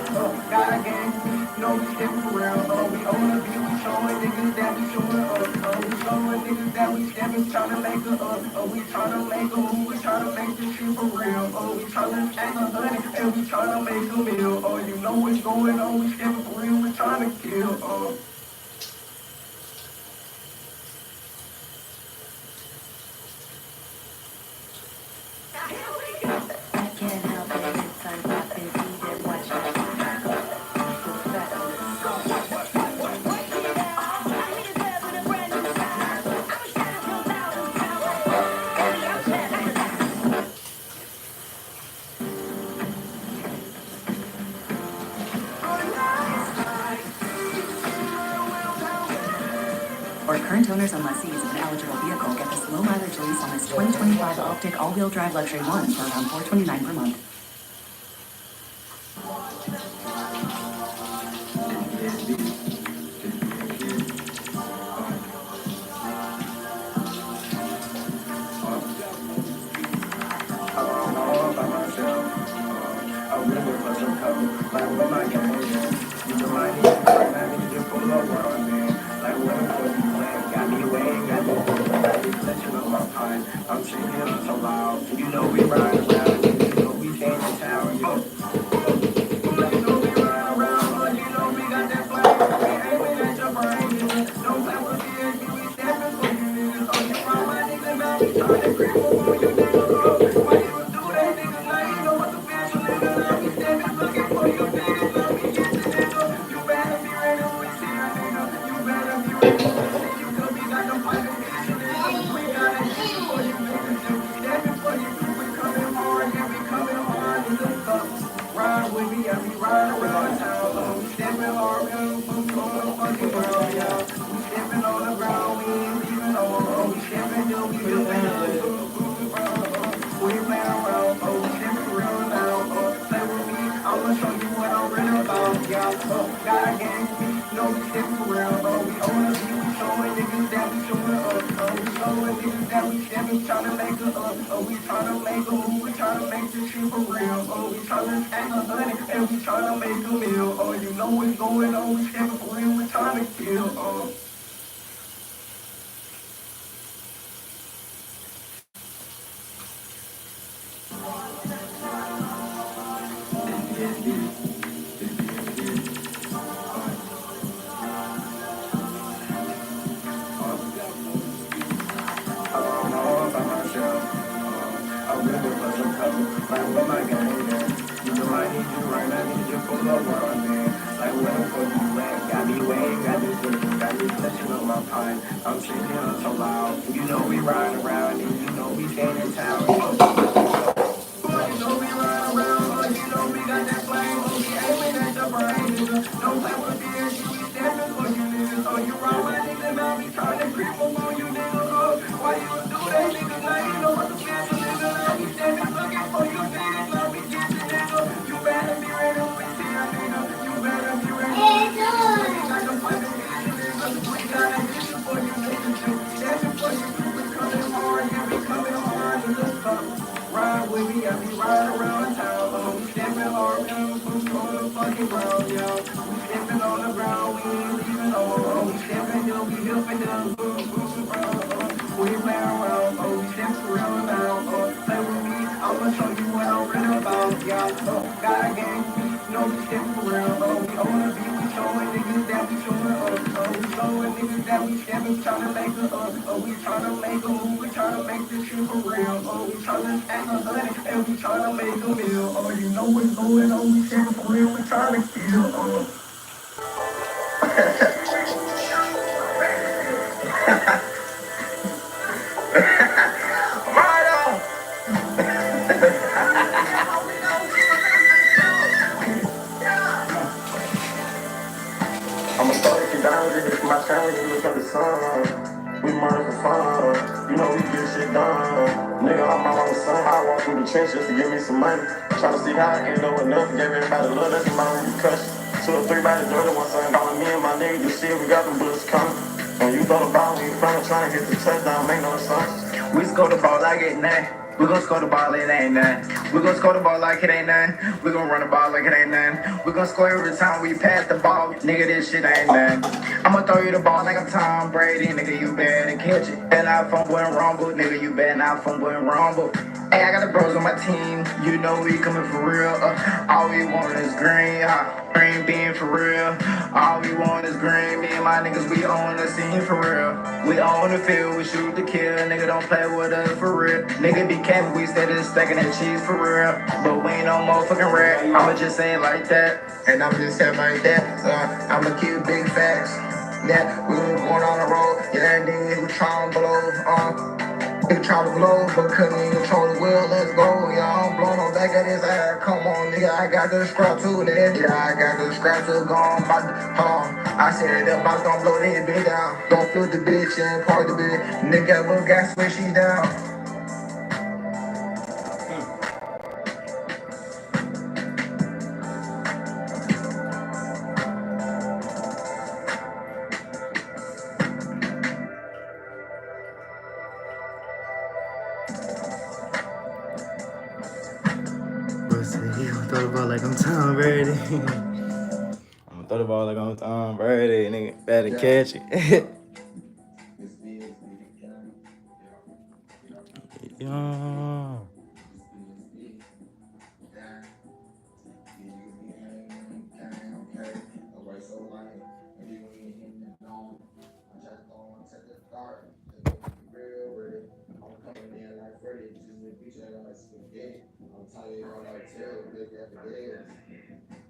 Got a gang, you know we stepping for real. We on the beat, we showing niggas that we showing up. We showing niggas that we stepping, tryna make a up. We tryna make a move, we tryna make this shit for real. We tryna act a honey, and we tryna make a meal. You know what's going on, we stepping for real, we tryna kill. Or current owners and lessees of an eligible vehicle get this low mileage lease on this 2025 Optic all-wheel drive luxury one for around $429 per month. I'm singing so loud, you know we ride around, you know we staying in town, yo. You know we ride around, you know we got that flame, we aiming at your brain, nigga. Don't play with me, you be stepping for you, niggas. Oh, you ride my nigga, now we tryna creep up on you, niggas. Why you do that, nigga? Now you know what the bitch, nigga. Now we stepping looking for you, niggas. Now we get you, nigga. You better be ready. shit for real. We on the beat, we showing niggas that we showing up. We showing niggas that we stepping, tryna make a up. We tryna make a move, we tryna make this shit for real. We tryna stack 100 and we tryna make a meal. You know what's going on, we stepping for real, we tryna kill. I'm sitting here so loud. You know we riding around and you know we staying in town. You know we ride around, you know we got that flame. We aiming at the brain, nigga. Don't play with this, we stepping for you niggas. You ride my nigga, now we tryna creep up on you niggas. Why you do that, nigga? Now you know what the fans are, nigga. Now we stepping looking for you niggas. Now we get you, nigga. You better be ready when we see ya, nigga. You better be ready when we see ya. You got them fucking bitches, nigga. We got a mission for you niggas. Stepping for you, we coming hard, yeah, we coming hard, nigga. Ride with me, I be riding around town. We stepping hard, man, boots on the fucking ground, yo. We stepping on the ground, we ain't leaving on. We stepping, yo, we helping them, boots around. We play around, we step around now. Play with me, I'ma show you what I'm really about, y'all. Got a gang, no, we stepping around. We on the beat, we showing niggas that we showing up. We showing niggas that we stepping, tryna make a up. We tryna make a move, we tryna make this shit for real. We tryna stack 100 and we tryna make a meal. You know what's going on, we stepping for real, we tryna kill. I'ma start looking down, just my challenge, you look at the sun. We murder for fun, you know we get shit done. Nigga, I'm my own son, I walk through the trenches just to give me some money. Tryna see how I end up with nothing, gave everybody love, that's my repercussion. 2 or 3 by the door, one son calling me and my nigga, you see we got them bullets coming. And you thought about when you front trying to hit the touchdown, make no sense. We score the ball like it nothing. We gon' score the ball, it ain't nothing. We gon' score the ball like it ain't nothing. We gon' run the ball like it ain't nothing. We gon' score every time we pass the ball. Nigga, this shit ain't nothing. I'ma throw you the ball like I'm Tom Brady. Nigga, you better catch it. And I fumble and rumble. Nigga, you better not fumble and rumble. Hey, I got the bros on my team. You know we coming for real. All we want is green. Green being for real. All we want is green. Me and my niggas, we on the scene for real. We on the field, we shoot to kill. Nigga, don't play with us for real. Nigga, be careful, we steady stacking that cheese for real. But we ain't no motherfucking rat. I'ma just say it like that. And I'ma just say it like that. I'ma keep big facts. Yeah, we going on the road. Yeah, nigga, we tryna blow. Nigga try to blow, but couldn't even control the wheel. Let's go, y'all. I'm blowing on back at his ass. Come on, nigga. I got the scrap too, nigga. Yeah, I got the scrap too. Gone by the I said the box gon' blow this bitch down. Don't flip the bitch and park the bitch. Nigga, will gas when she down. Throw the ball like I'm Tom Brady. I'm gonna throw the ball like I'm Tom Brady. Nigga, better catch it. Yeah.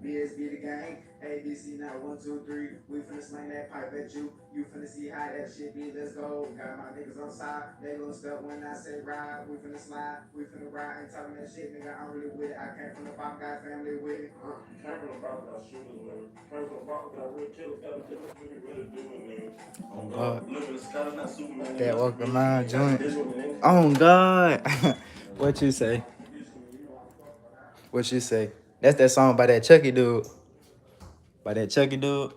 BSB the gang, ABC now 1, 2, 3. We finna slang that pipe at you. You finna see how that shit be. Let's go. Got my niggas on side. They gon' step when I say ride. We finna slide. We finna ride. Ain't talking that shit, nigga. I'm really with it. I came from the Bop Guy family with it. Came from the Bop Guy shooters, nigga. Came from the Bop Guy real killers. Gotta do what you really doing, nigga. Oh God. Look at the sky, not Superman. That walk the line joint. Oh God. What you say? What you say? That's that song by that Chucky dude. By that Chucky dude.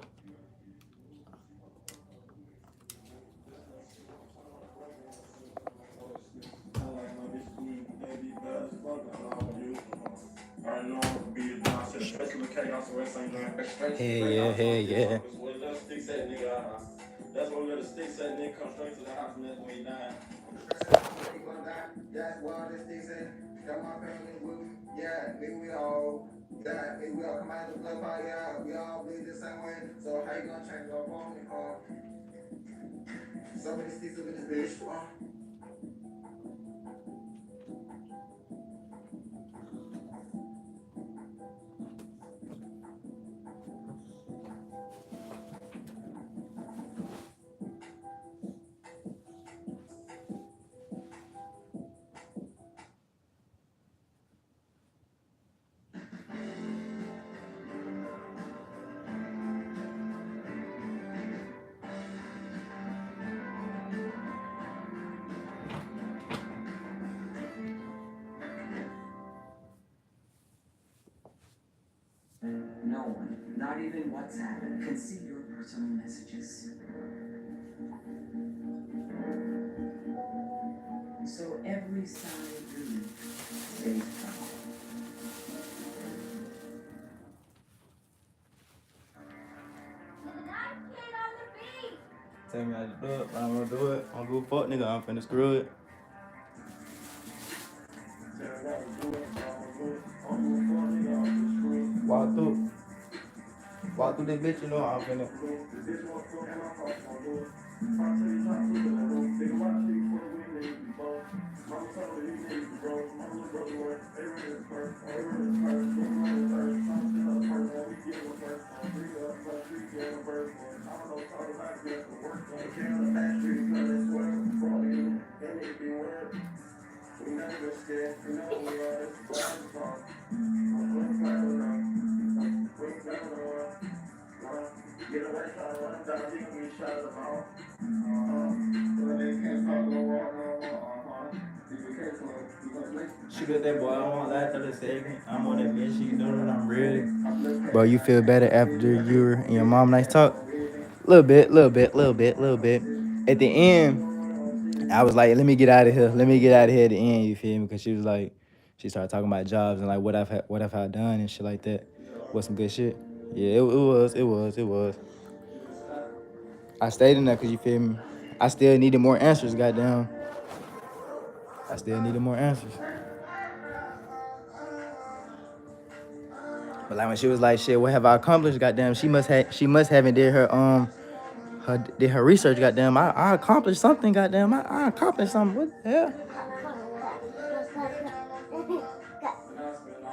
Hey, yeah, hey, yeah. That's what we got to stick set, and then come straight to the house, and that's when he died. That's why the sticks at. Got my family with me. Yeah, nigga, we all. Yeah, nigga, we all come out of the blood fight. Yeah, we all bleed the same way. So how you gonna change our phone? So many sticks up in this bitch. No one, not even WhatsApp, can see your personal messages. So every side you stays private. Tell me how to do it, but I'm gonna do it. I'm gonna go fuck nigga, I'm finna screw it. Walk through. Walk through this bitch, you know I'm finna. Shoot at that boy, I won't lie 30 seconds. I'm on that bitch, she doing it, I'm ready. Bro, you feel better after you and your mom nice talk? Little bit. At the end, I was like, let me get out of here. Let me get out of here at the end, you feel me? Because she was like, she started talking about jobs and like what have I done and shit like that. Was some good shit. Yeah, it was. I stayed in there because you feel me? I still needed more answers, goddamn. I still needed more answers. But like when she was like, shit, what have I accomplished? Goddamn, she must haven't did her research. Goddamn, I accomplished something. Goddamn, I accomplished something. What the hell?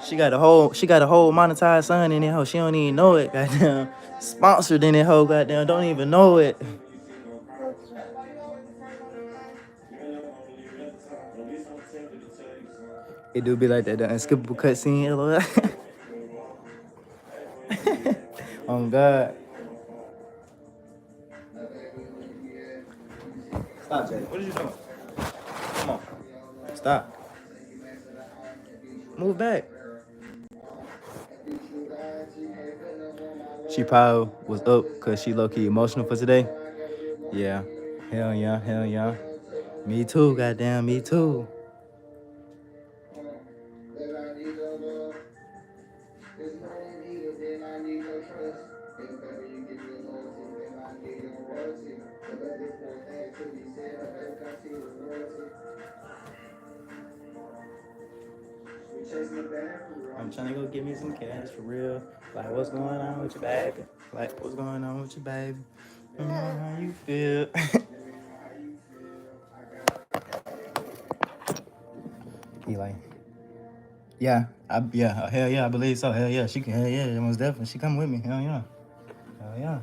She got a whole monetized son in that hoe. She don't even know it. Goddamn, sponsored in that hoe. Goddamn, don't even know it. It do be like that, the unskippable cutscene. Oh God. Stop, Jay. What are you doing? Come on. Stop. Move back. She probably was up because she low-key emotional for today. Yeah. Hell yeah. Me too, goddamn, me too. I'm trying to go get me some cash for real. Like, what's going on with your baby? Like, what's going on with your baby? How you feel? He like, yeah, hell yeah, I believe so. Hell yeah, she can, hell yeah, most definitely. She come with me. Hell yeah. Hell yeah.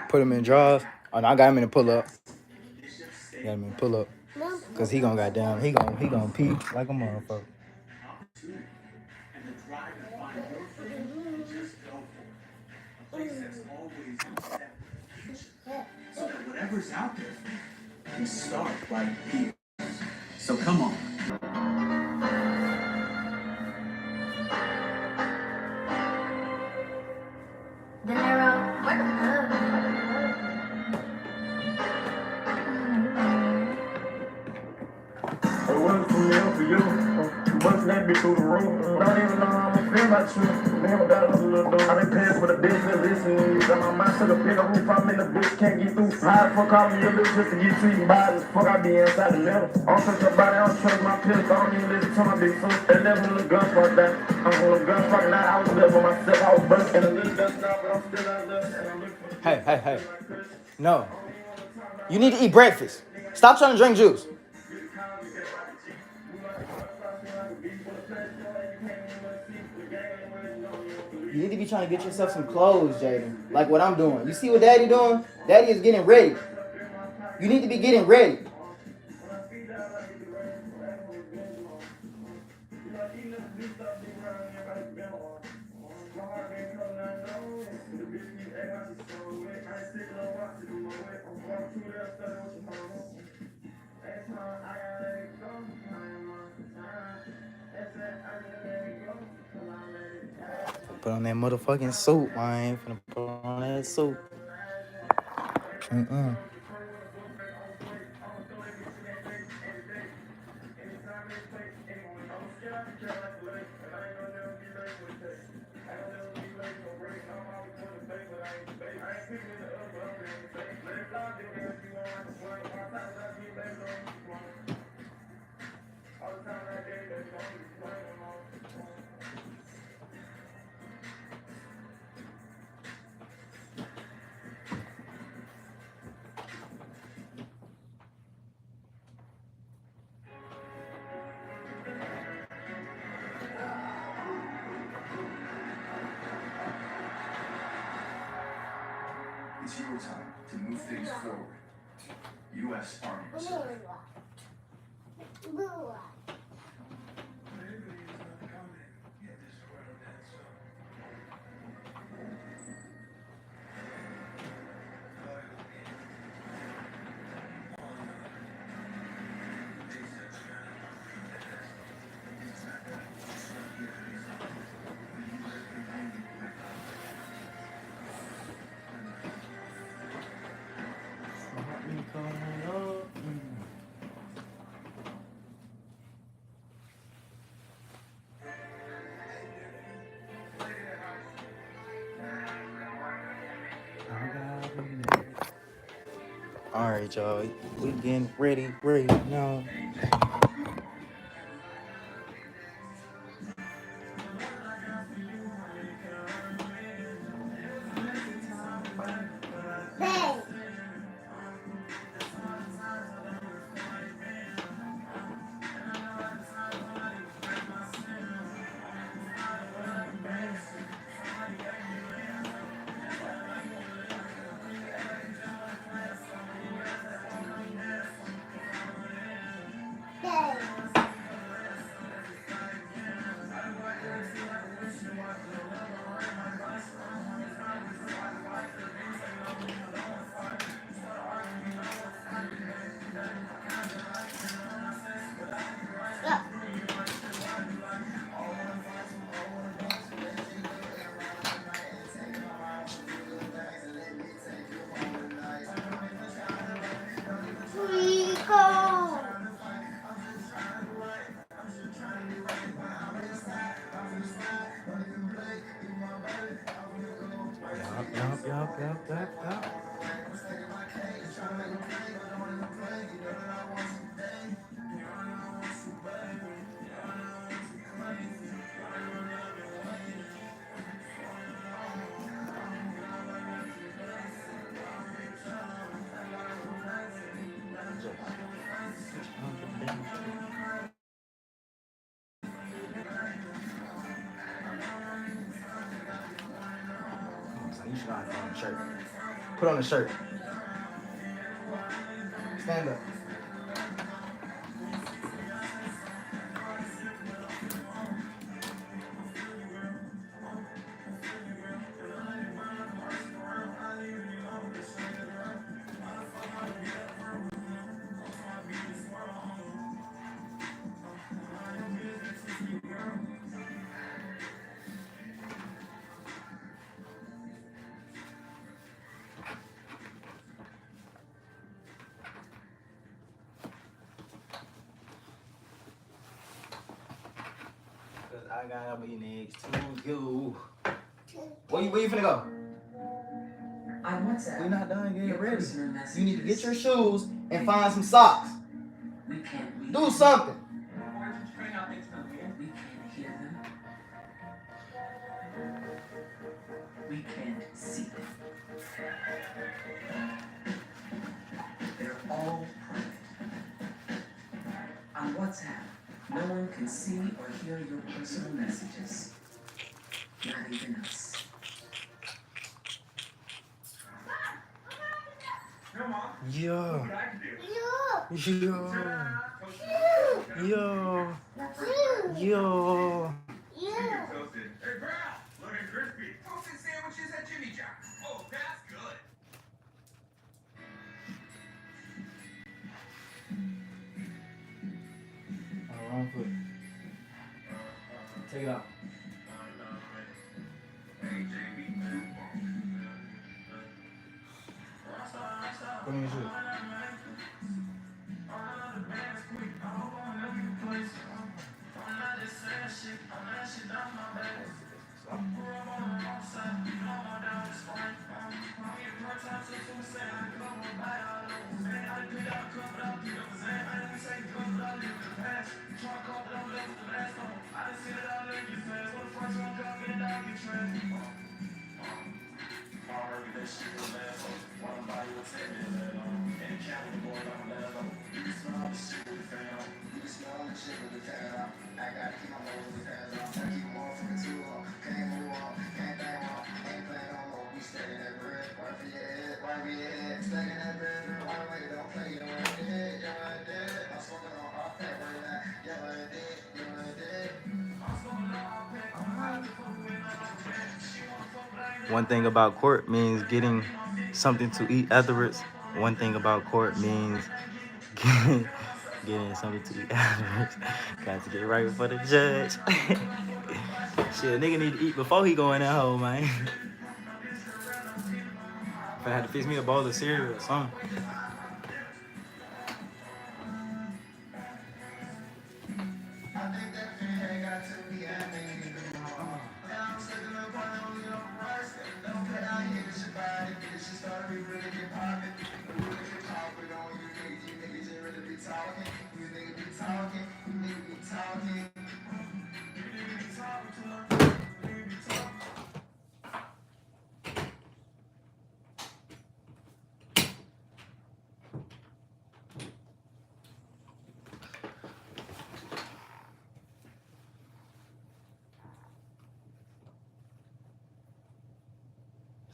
Put him in drawers. Oh no, I got him in the pull up. Cause he gonna goddamn, he gonna pee like a motherfucker. So that whatever's out there can start right here. So come on. busting that bitch through the roof. Don't even know how I'ma feel about you. Never got a little dude. I been paying for the bitch that listen to you. Got my mind to the bigger roof. I'm in the bitch, can't get through. How the fuck all me a bitch just to get to you? Bad as fuck, I be inside the middle. I don't trust your body, I don't trust my pills. I don't even listen to my big foot. They left when the gun fucked down. I'm on the gun fucking now. I was there for myself. I was busting and a little dust now, but I'm still out there. And I'm looking for Hey. No. You need to eat breakfast. Stop trying to drink juice. You need to be trying to get yourself some clothes, Jaden. Like what I'm doing. You see what Daddy doing? Daddy is getting ready. You need to be getting ready. Put on that motherfucking suit, man. Finna put on that suit. It's your time to move things forward. U.S. Army Reserve. All right, y'all. We getting ready now. Yup. You should not put on the shirt. Put on the shirt. Stand up. I got me next to you. Where you finna go? On WhatsApp, We're not done getting your ready. personal You need to get messages. your shoes and find some socks. We can't read Do them. something. We can't hear them. We can't see them. They're all private. On WhatsApp, no one can see or hear your personal messages. Not even us. Yo. Yo. Yo. Hey, pal, looking crispy. Toasted sandwiches at Jimmy John's. Oh, that's good. Wrong foot. Take it out. Put in your shoes. One thing about court means getting something to eat afterwards. One thing about court means getting something to eat afterwards. Got to get right before the judge. Shit, nigga need to eat before he go in that hole, man. If I had to fix me a bowl of cereal or something.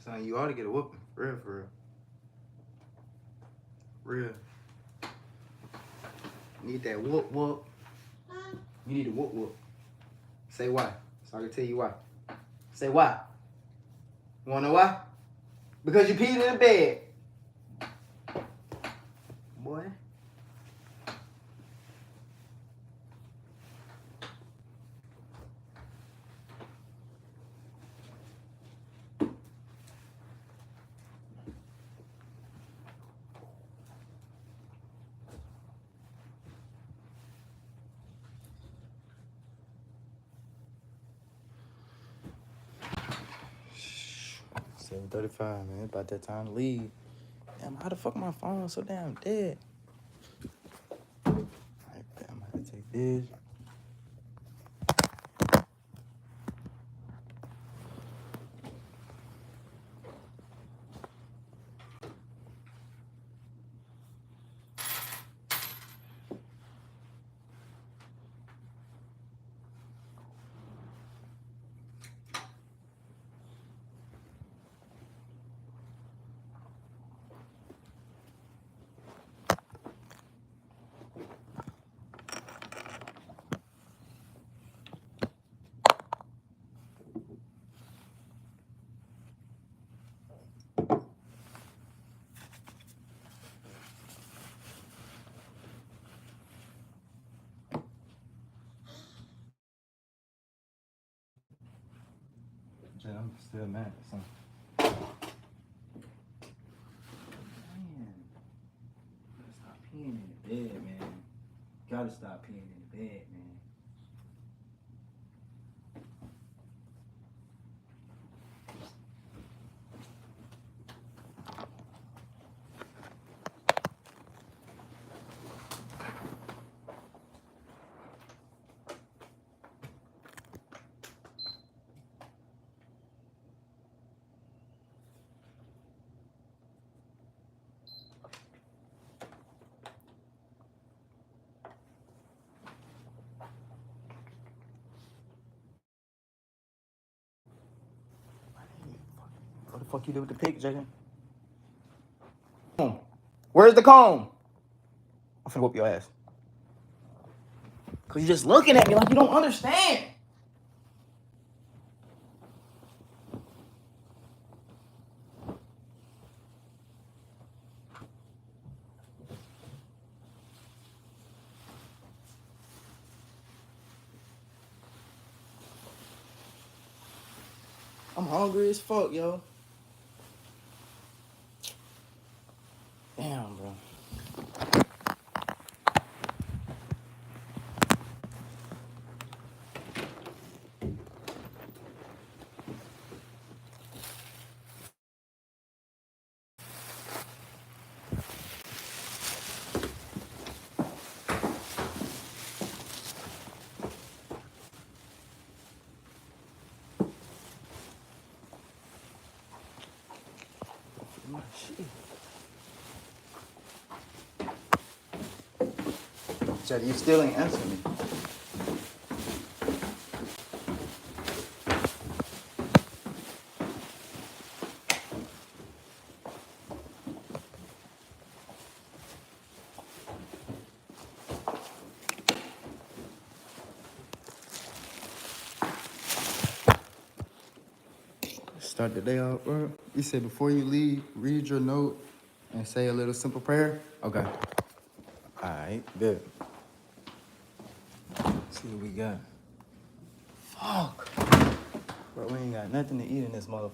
Son, you ought to get a whooping. For real. Real. Need that whoop whoop. You need a whoop whoop. Say why. So I can tell you why. Say why. You wanna know why? Because you peed in the bed. Boy. $7:35, man. About that time to leave. Damn, how the fuck my phone so damn dead? Alright, I'm gonna have to take this. I'm still mad at something. Man, gotta stop peeing in the bed, man. Gotta stop peeing in the bed, man. fuck you do with the pig, Jacob? Where's the comb? I'm finna whoop your ass. Cause you just looking at me like you don't understand. I'm hungry as fuck, yo. Damn, bro. My shit. Jada, you still ain't answering me. Start the day off, bro. You said before you leave, read your note and say a little simple prayer. Okay. All right, good. Let's see what we got. Fuck. Bro, we ain't got nothing to eat in this motherfucker.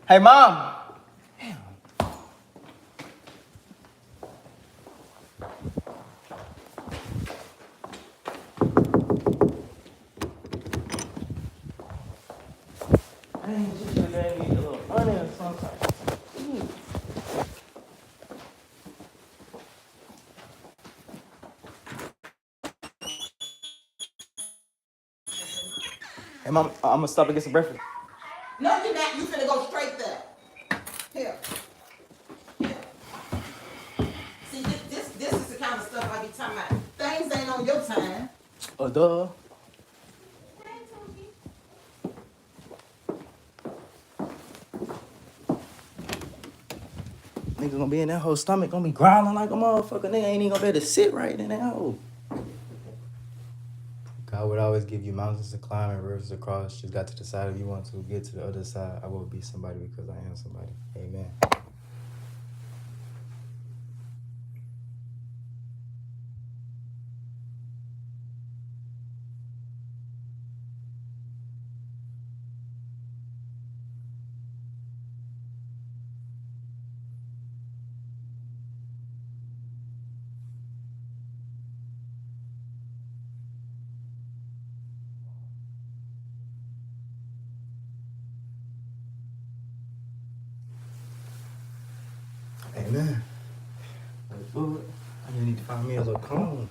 Hey, Mom! Damn. Dang, she should've gave me a little money or something. Hey, Mom, I'm gonna stop and get some breakfast. No, you're not. You finna go straight there. Here. Here. See, this is the kind of stuff I be talking about. Things ain't on your time. Duh. Niggas gonna be in that whole stomach, gonna be growling like a motherfucker. Nigga ain't even gonna be able to sit right in that hole. God would always give you mountains to climb and rivers to cross. Just got to decide if you want to get to the other side. I will be somebody because I am somebody. Amen. Amen. Lord, I just need to find me a little comb.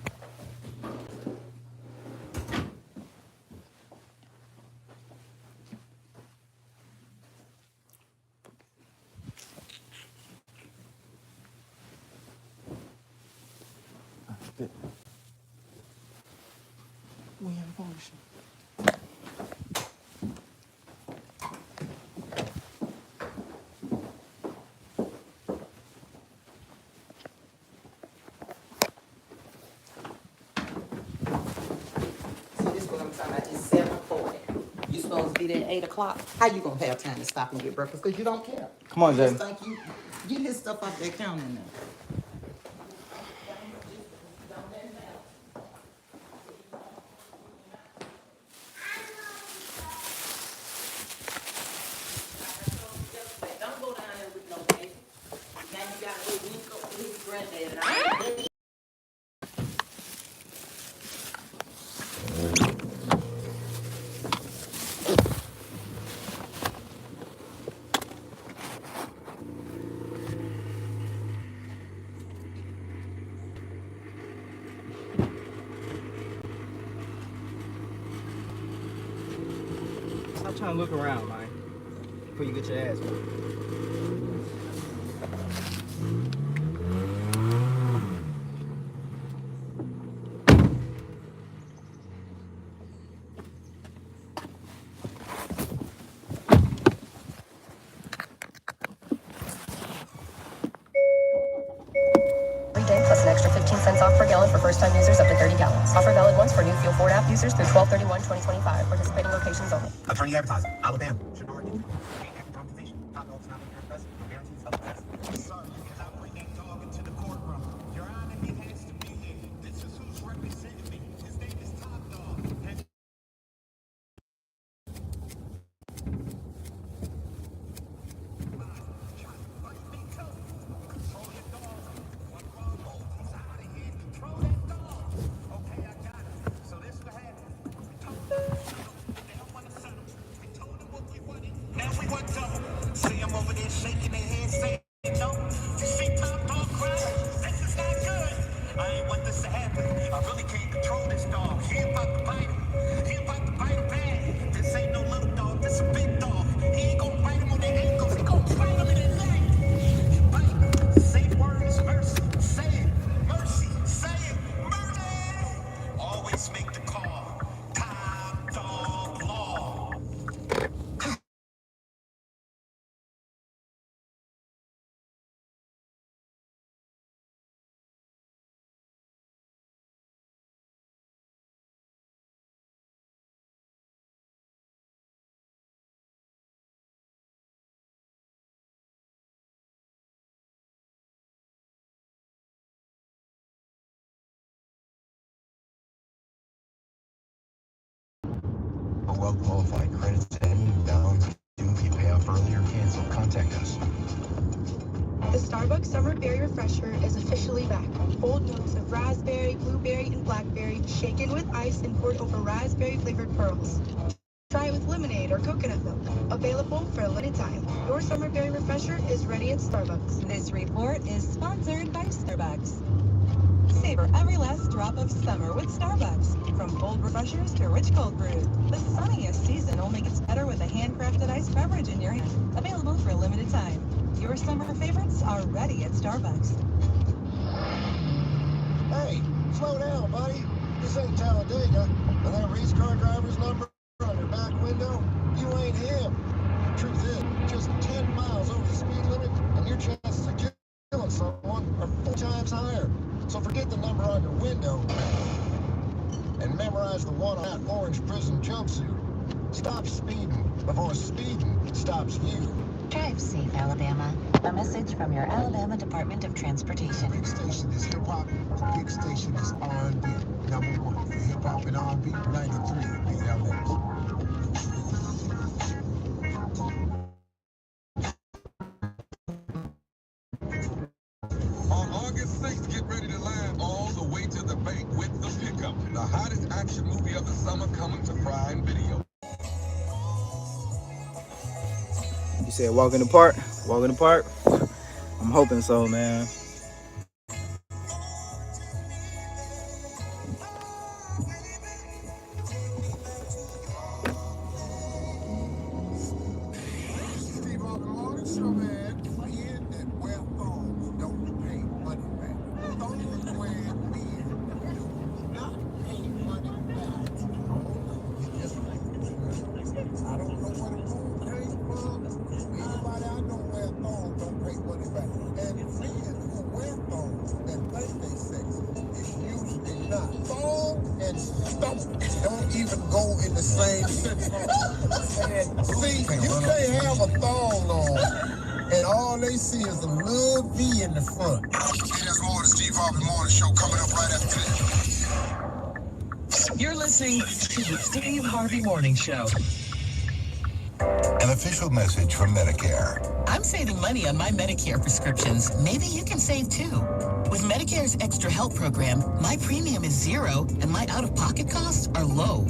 Good. We ain't function. See, this is what I'm talking about. It's 7:40. You supposed to be there at 8 o'clock. How you gonna have time to stop and get breakfast? Because you don't care. Come on, You just Jay. think you get his stuff off that counter now. Don't go down there with no baby. Now you gotta go link up with his granddad and I. Stop trying to look around, man. Before you get your ass whooped. cents off per gallon for first-time users up to 30 gallons. Offer valid once for new Fuel Ford app users through 12/31/2025. Participating locations only. Attorney advertising, Alabama. Well-qualified credits and balance due if you pay off early or cancel. Contact us. The Starbucks Summer Berry Refresher is officially back. Bold notes of raspberry, blueberry, and blackberry, shaken with ice and poured over raspberry-flavored pearls. Try it with lemonade or coconut milk. Available for a limited time. Your Summer Berry Refresher is ready at Starbucks. This report is sponsored by Starbucks. Savor every last drop of summer with Starbucks. From bold refreshers to rich cold brew, the sunniest season only gets better with a handcrafted iced beverage in your hand. Available for a limited time. Your summer favorites are ready at Starbucks. Hey, slow down, buddy. This ain't Talladega. And that race car driver's number on your back window, you ain't him. Truth is, just 10 miles over the speed limit, and your chances of killing someone are 4 times higher. So forget the number on your window and memorize the one on that orange prison jumpsuit. Stop speeding before speeding stops you. Drive safe, Alabama. A message from your Alabama Department of Transportation. Big station is hip-hop. Big station is R&B. Number 1 for hip-hop and R&B, 93 BLS. On August 6th, get ready to laugh all the way to the bank with The Pickup, the hottest action movie of the summer coming to Prime Video. You said walk in the park? Walk in the park? I'm hoping so, man. Steve Harvey Morning Show, man. Men that wear thongs don't pay money back. Thongs wearing men do not pay money back. Yes, I don't know where the food came from. Anybody I know wear thongs don't pay money back. And men who wear thongs that think they sexy, it's usually not. Thong and stomach don't even go in the same sentence. See, you can't have a thong on, and all they see is a little V in the front. Hey, there's more of the Steve Harvey Morning Show coming up right after this. You're listening to the Steve Harvey Morning Show. An official message from Medicare. I'm saving money on my Medicare prescriptions. Maybe you can save too. With Medicare's Extra Help program, my premium is $0 and my out-of-pocket costs are low.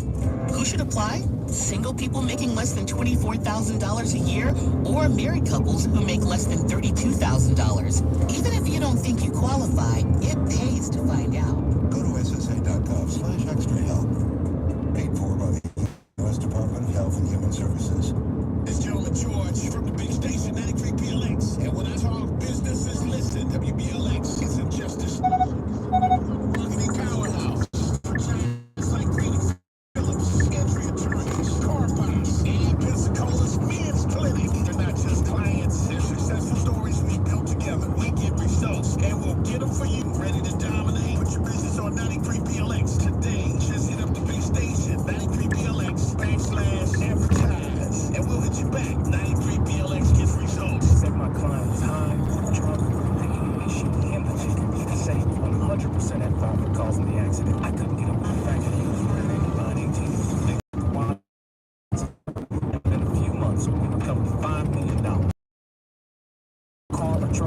Who should apply? Single people making less than $24,000 a year or married couples who make less than $32,000. Even if you don't think you qualify, it pays to find out. Go to ssa.gov/extrahelp. Paid for by the U.S. Department of Health and Human Services. This gentleman George from the big station 93 PLX. And when I talk businesses, listen, WBLX is in justice. Marketing powerhouse. Giants like Phoenix, Phillips, entry attorneys, car buyers, and Pensacola's men's clinic. They're not just clients, they're successful stories we built together. We get results, and we'll get them for you. Ready to dominate? Put your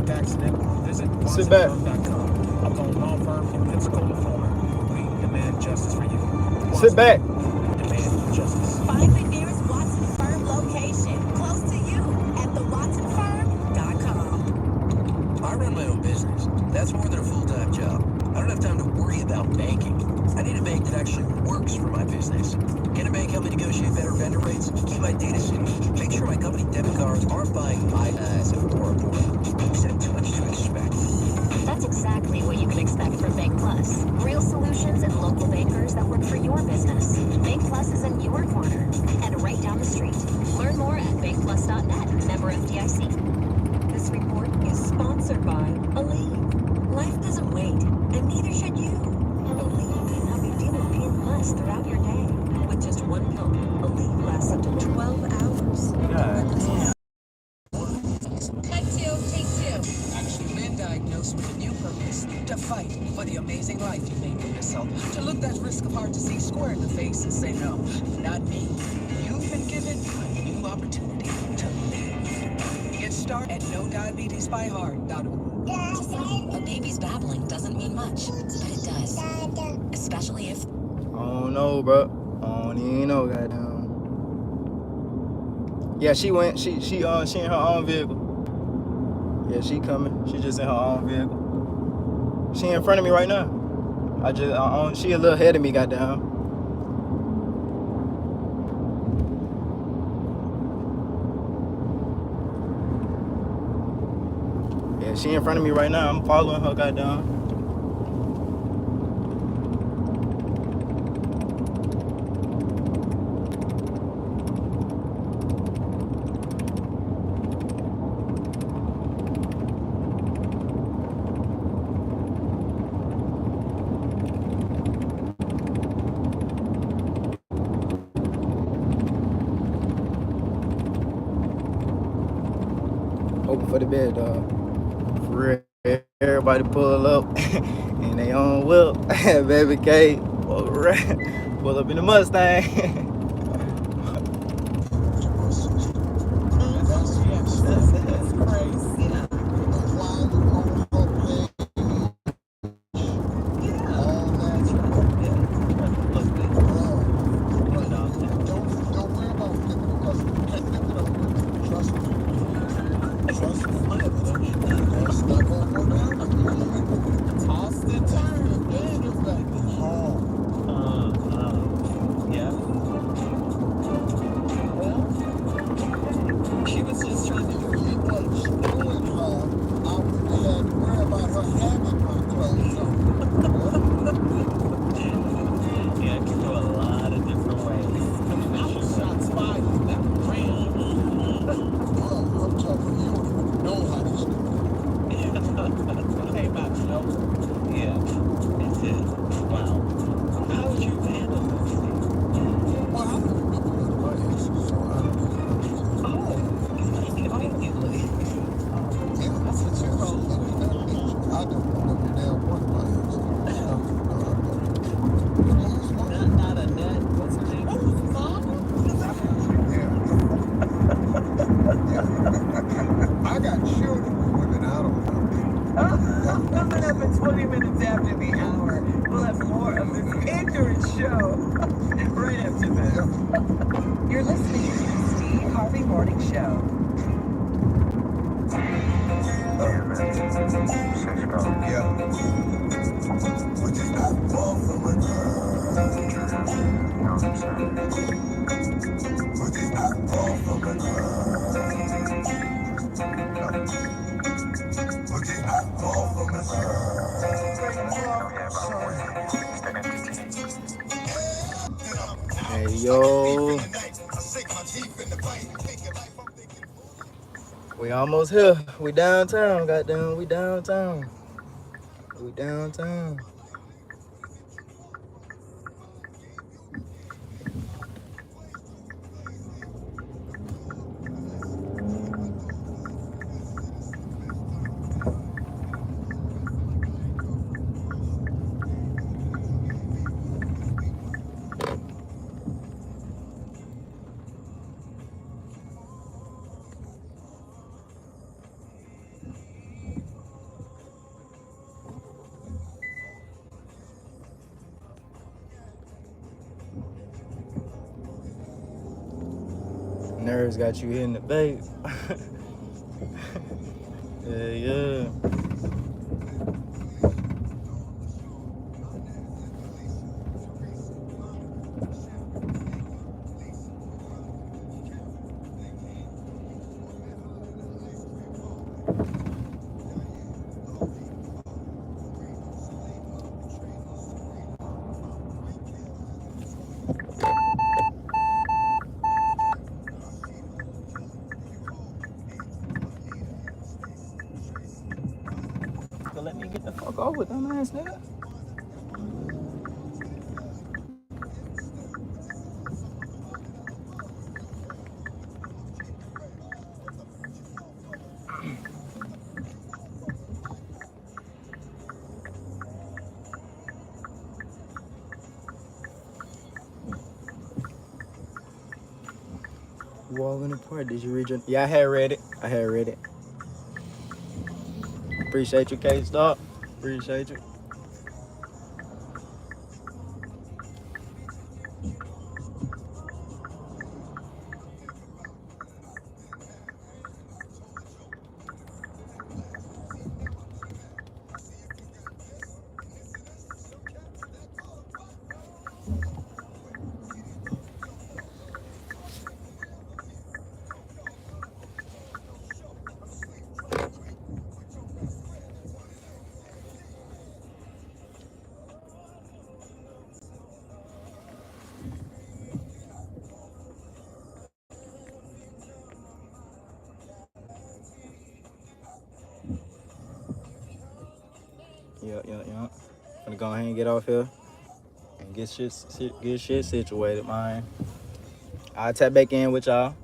trademark accident, visit Sit back. watsonfirm.com. A Bone law firm in Pensacola, Florida. We demand justice for you. Sit back. Demand justice. Find the nearest Watson Firm location close to you at thewatsonfirm.com. I run my own business. That's more than a full-time job. I don't have time to worry about banking. I need a bank that actually works for my business. Can a bank help me negotiate better vendor rates? Keep my data safe? Make sure my company debit cards aren't buying my ass at work. You said too much to expect. That's exactly what you can expect from Bank Plus. Real solutions and local bankers that work for your business. Bank Plus is in your corner and right down the street. Learn more at bankplus.net. Member FDIC. This report is sponsored by Aleve. Life doesn't wait, and neither should you. Aleve can help you deal with pain plus throughout your day. With just one pill, Aleve lasts up to 12 hours. Take two. Actually been diagnosed with a new purpose. To fight for the amazing life you made for yourself. To look that risk of heart disease square in the face and say, no, not me. You've been given a new opportunity to live. Get started at nodiabetesbyheart.org. To some, a baby's babbling doesn't mean much, but it does. Especially if I don't know, bro. I don't even know, goddamn. Yeah, she went. She in her own vehicle. Yeah, she coming. She just in her own vehicle. She in front of me right now. She a little ahead of me, goddamn. Yeah, she in front of me right now. I'm following her, goddamn. Hoping for the best, dog. For real. Everybody pull up and they on whip. Baby K, pull up in the Mustang. That's crazy. Toss the turn. Yeah. Well, she was just trying to do it. Yeah, it can go a lot of different ways. Shots fired. That was real. Hey, about you know. Yeah, that's it. Wow. How would you handle this? Conveniently. That's what you roll with. Not a net. What's her name? I got children with women. I don't know. Coming up at 20 minutes after the hour, we'll have more of this ignorant show right after this. You're listening to the Steve Harvey Morning Show. Yeah. But you're not far from a girl. But you're not far from a girl. But you're not far from a girl. Hey, yo. We almost here. We downtown, goddamn. We downtown. We downtown. Nerves got you hitting the bait. Yeah. So let me get the fuck over, dumbass nigga. Wall in the Park. Did you read your? Yeah, I had read it. Appreciate you, K-Stop. Appreciate you. Yeah. Gonna go ahead and get off here and get shit situated, man. I'll tap back in with y'all.